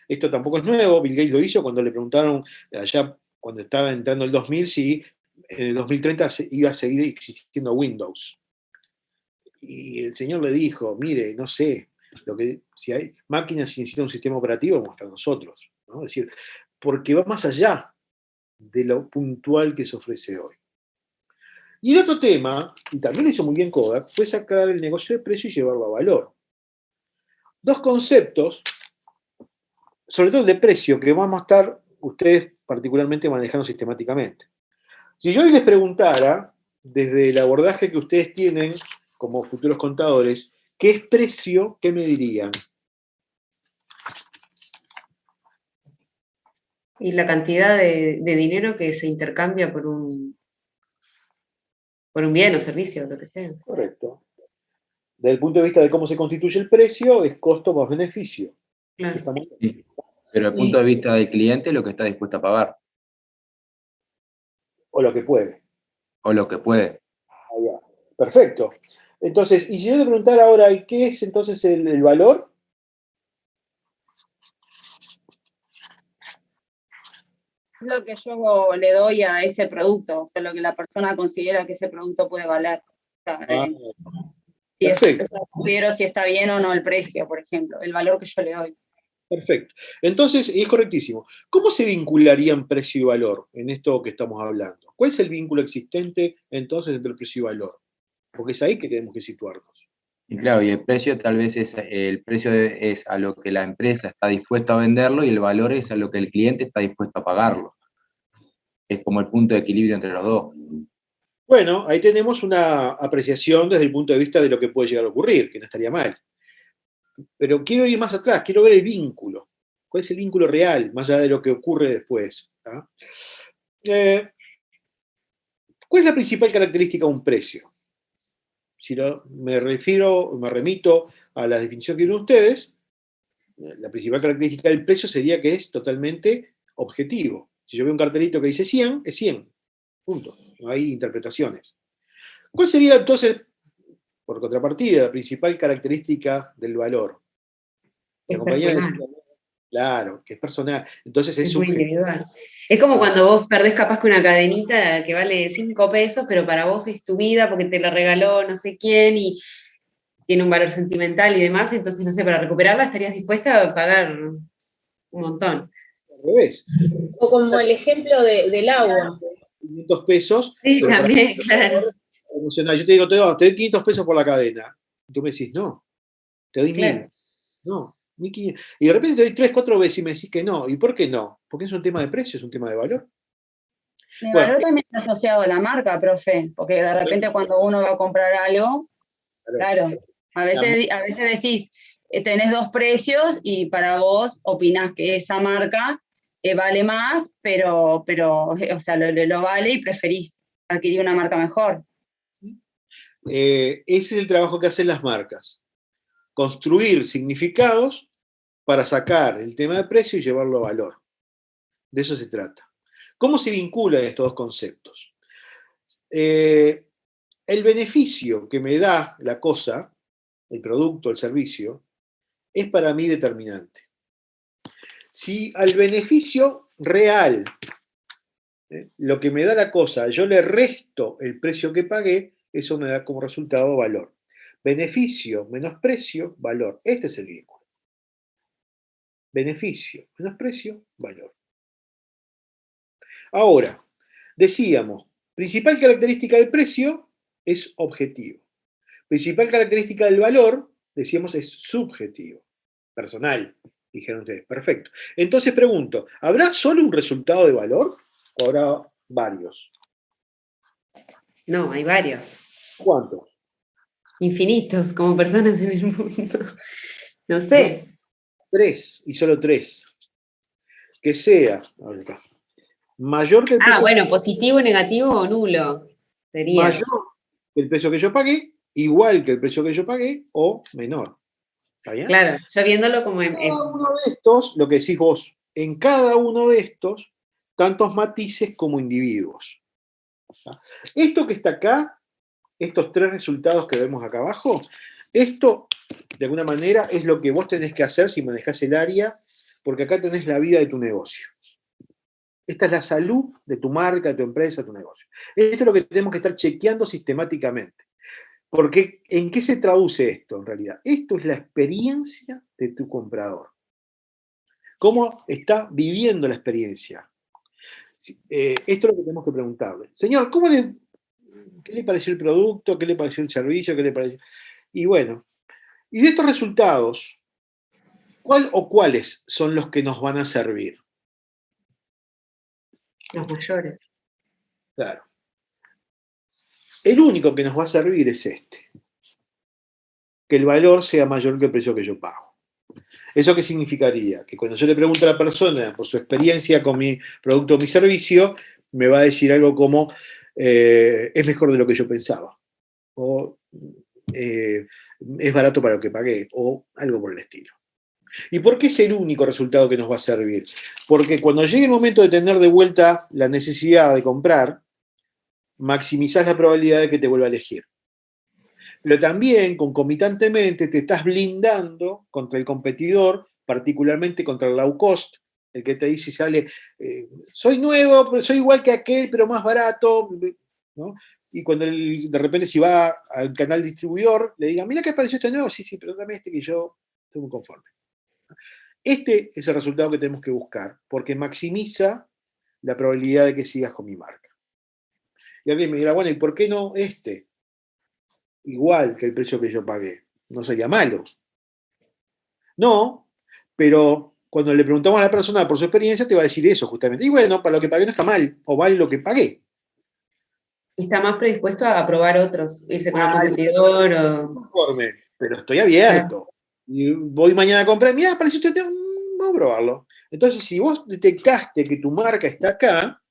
Esto tampoco es nuevo, Bill Gates lo hizo cuando le preguntaron allá cuando estaba entrando el 2000 si en el 2030 iba a seguir existiendo Windows. Y el señor le dijo, mire, no sé, si hay máquinas y necesitan un sistema operativo, vamos a estar nosotros, ¿no? Es decir, porque va más allá de lo puntual que se ofrece hoy. Y el otro tema, y también lo hizo muy bien Kodak, fue sacar el negocio de precio y llevarlo a valor. Dos conceptos, sobre todo el de precio, que vamos a estar ustedes particularmente manejando sistemáticamente. Si yo hoy les preguntara, desde el abordaje que ustedes tienen como futuros contadores, ¿qué es precio? ¿Qué me dirían? Y la cantidad de dinero que se intercambia por un bien o servicio, lo que sea. Correcto. Desde el punto de vista de cómo se constituye el precio, es costo más beneficio. Claro. Sí. Pero desde el punto de vista del cliente, lo que está dispuesto a pagar. O lo que puede. O lo que puede. Allá. Perfecto. Entonces, y si yo te preguntara ahora, ¿y qué es entonces el valor? Lo que yo le doy a ese producto, o sea, lo que la persona considera que ese producto puede valer. O sea, considero si está bien o no el precio, por ejemplo, el valor que yo le doy. Perfecto. Entonces, y es correctísimo. ¿Cómo se vincularían precio y valor en esto que estamos hablando? ¿Cuál es el vínculo existente entonces entre el precio y valor? Porque es ahí que tenemos que situarnos. Y claro, y el precio tal vez es a lo que la empresa está dispuesta a venderlo y el valor es a lo que el cliente está dispuesto a pagarlo. Es como el punto de equilibrio entre los dos. Bueno, ahí tenemos una apreciación desde el punto de vista de lo que puede llegar a ocurrir, que no estaría mal. Pero quiero ir más atrás, quiero ver el vínculo. ¿Cuál es el vínculo real, más allá de lo que ocurre después? ¿Ah? ¿Cuál es la principal característica de un precio? Si me remito a la definición que tienen ustedes, la principal característica del precio sería que es totalmente objetivo. Si yo veo un cartelito que dice 100, es 100. Punto. No hay interpretaciones. ¿Cuál sería entonces, por contrapartida, la principal característica del valor? Es personal. Claro, que es personal. Entonces es muy individual. Es como cuando vos perdés capaz que una cadenita que vale 5 pesos, pero para vos es tu vida porque te la regaló no sé quién y tiene un valor sentimental y demás, entonces, no sé, para recuperarla estarías dispuesta a pagar un montón. Al revés. O como el ejemplo del agua. 500 pesos. Sí, también, claro. Emocional. Yo te digo, te doy 500 pesos por la cadena. Y tú me decís, no, te doy 1000. No, 1500. Y de repente te doy 3, 4 veces y me decís que no. ¿Y por qué no? Porque es un tema de precio, es un tema de valor. El valor también está asociado a la marca, profe, porque de repente cuando uno va a comprar algo, claro, a veces decís, tenés dos precios y para vos opinás que esa marca vale más, pero o sea, lo vale y preferís adquirir una marca mejor. Ese es el trabajo que hacen las marcas. Construir significados para sacar el tema de precio y llevarlo a valor. De eso se trata. ¿Cómo se vinculan estos dos conceptos? El beneficio que me da la cosa, el producto, el servicio, es para mí determinante. Si al beneficio real, lo que me da la cosa, yo le resto el precio que pagué, eso me da como resultado valor. Beneficio menos precio, valor. Este es el vínculo. Beneficio menos precio, valor. Ahora, decíamos, principal característica del precio es objetivo. Principal característica del valor, decíamos, es subjetivo, personal, dijeron ustedes. Perfecto. Entonces pregunto, ¿habrá solo un resultado de valor o habrá varios? No, hay varios. ¿Cuántos? Infinitos, como personas en el mundo. No sé. 3, y solo 3. Que sea, mayor que el precio. Bueno, positivo, negativo o nulo. Sería. Mayor que el precio que yo pagué, igual que el precio que yo pagué, o menor. ¿Está bien? Claro, yo viéndolo como en cada uno de estos, lo que decís vos, en cada uno de estos, tantos matices como individuos. Esto que está acá, estos 3 resultados que vemos acá abajo, esto, de alguna manera, es lo que vos tenés que hacer si manejás el área, porque acá tenés la vida de tu negocio. Esta es la salud de tu marca, de tu empresa, de tu negocio. Esto es lo que tenemos que estar chequeando sistemáticamente. Porque, ¿en qué se traduce esto en realidad? Esto es la experiencia de tu comprador. ¿Cómo está viviendo la experiencia? Esto es lo que tenemos que preguntarle. Señor, ¿qué le pareció el producto? ¿Qué le pareció el servicio? ¿Qué le pareció? Y bueno, y de estos resultados, ¿cuál o cuáles son los que nos van a servir? Los mayores. Claro. El único que nos va a servir es este. Que el valor sea mayor que el precio que yo pago. ¿Eso qué significaría? Que cuando yo le pregunto a la persona por su experiencia con mi producto o mi servicio, me va a decir algo como, es mejor de lo que yo pensaba. O es barato para lo que pagué, o algo por el estilo. ¿Y por qué es el único resultado que nos va a servir? Porque cuando llegue el momento de tener de vuelta la necesidad de comprar, maximizás la probabilidad de que te vuelva a elegir. Pero también, concomitantemente, te estás blindando contra el competidor, particularmente contra el low cost, el que te dice, sale, soy nuevo, pero soy igual que aquel, pero más barato, ¿no? Y cuando de repente si va al canal distribuidor, le digan, mira que apareció este nuevo, sí, pero dame este que yo estoy muy conforme. Este es el resultado que tenemos que buscar, porque maximiza la probabilidad de que sigas con mi marca. Y alguien me dirá, bueno, ¿y por qué no este? Igual que el precio que yo pagué. No sería malo. No, pero cuando le preguntamos a la persona por su experiencia, te va a decir eso justamente. Y bueno, para lo que pagué no está mal, o vale lo que pagué. Está más predispuesto a probar otros, irse con un competidor o... Conforme, pero estoy abierto. Y voy mañana a comprar, mira, apareció usted, vamos a probarlo. Entonces, si vos detectaste que tu marca está acá,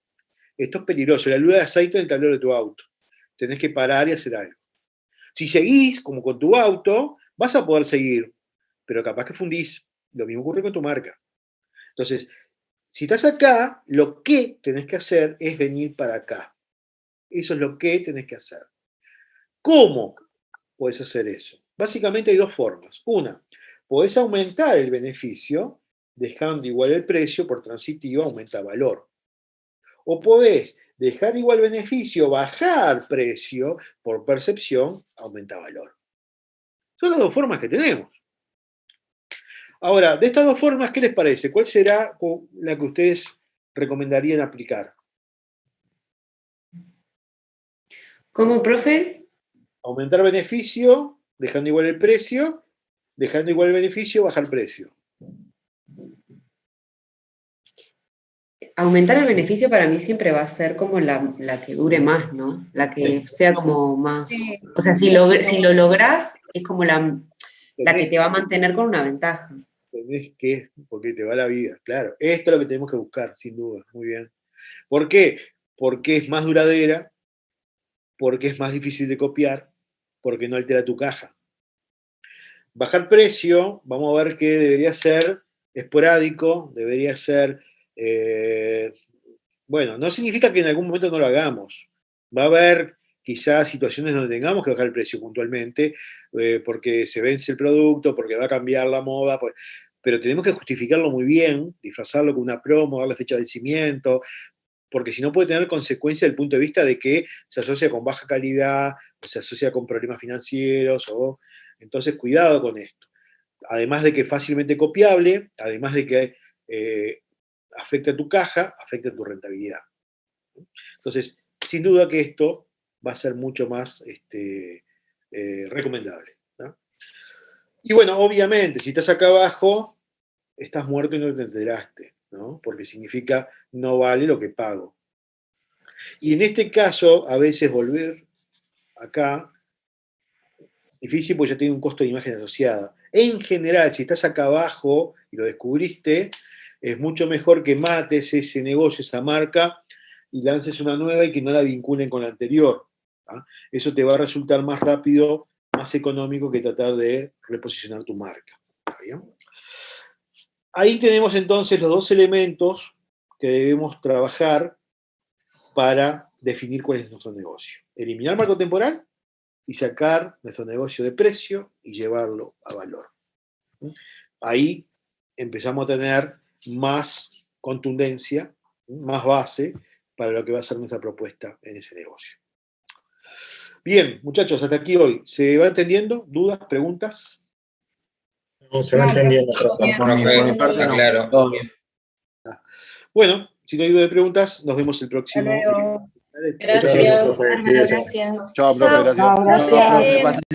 esto es peligroso, la luz de aceite en el tablero de tu auto. Tenés que parar y hacer algo. Si seguís, como con tu auto, vas a poder seguir, pero capaz que fundís. Lo mismo ocurre con tu marca. Entonces, si estás acá, lo que tenés que hacer es venir para acá. Eso es lo que tenés que hacer. ¿Cómo puedes hacer eso? Básicamente hay dos formas. Una, podés aumentar el beneficio, dejando igual el precio, por transitiva aumenta valor. O podés dejar igual beneficio, bajar precio, por percepción aumenta valor. Son las dos formas que tenemos. Ahora, de estas dos formas, ¿qué les parece? ¿Cuál será la que ustedes recomendarían aplicar? ¿Cómo, profe? Aumentar beneficio, dejando igual el precio, dejando igual el beneficio, bajar precio. Aumentar el beneficio para mí siempre va a ser como la que dure más, ¿no? La que sea como más... O sea, si lo lográs, es como la que te va a mantener con una ventaja. Tenés que, porque te va la vida, claro. Esto es lo que tenemos que buscar, sin duda. Muy bien. ¿Por qué? Porque es más duradera, porque es más difícil de copiar, porque no altera tu caja. Bajar precio, vamos a ver que debería ser esporádico, debería ser... bueno, no significa que en algún momento no lo hagamos. Va a haber quizás situaciones donde tengamos que bajar el precio puntualmente, porque se vence el producto, porque va a cambiar la moda, pero tenemos que justificarlo muy bien, disfrazarlo con una promo, darle fecha de vencimiento, porque si no puede tener consecuencias desde el punto de vista de que se asocia con baja calidad, o se asocia con problemas financieros, entonces cuidado con esto. Además de que es fácilmente copiable, además de que afecta a tu caja, afecta a tu rentabilidad. Entonces, sin duda que esto va a ser mucho más recomendable, ¿no? Y bueno, obviamente, si estás acá abajo, estás muerto y no te enteraste, ¿no? Porque significa no vale lo que pago. Y en este caso, a veces volver acá, difícil porque ya tiene un costo de imagen asociada. En general, si estás acá abajo y lo descubriste, es mucho mejor que mates ese negocio, esa marca, y lances una nueva y que no la vinculen con la anterior. ¿Ah? Eso te va a resultar más rápido, más económico que tratar de reposicionar tu marca. ¿Bien? Ahí tenemos entonces los dos elementos que debemos trabajar para definir cuál es nuestro negocio. Eliminar marco temporal y sacar nuestro negocio de precio y llevarlo a valor. Ahí empezamos a tener más contundencia, más base para lo que va a ser nuestra propuesta en ese negocio. Bien, muchachos, hasta aquí hoy. ¿Se va entendiendo? ¿Dudas? ¿Preguntas? No, se va entendiendo. Claro. Bueno, si no hay duda de preguntas, nos vemos el próximo. Gracias. Chao, profe, gracias. Chao, gracias.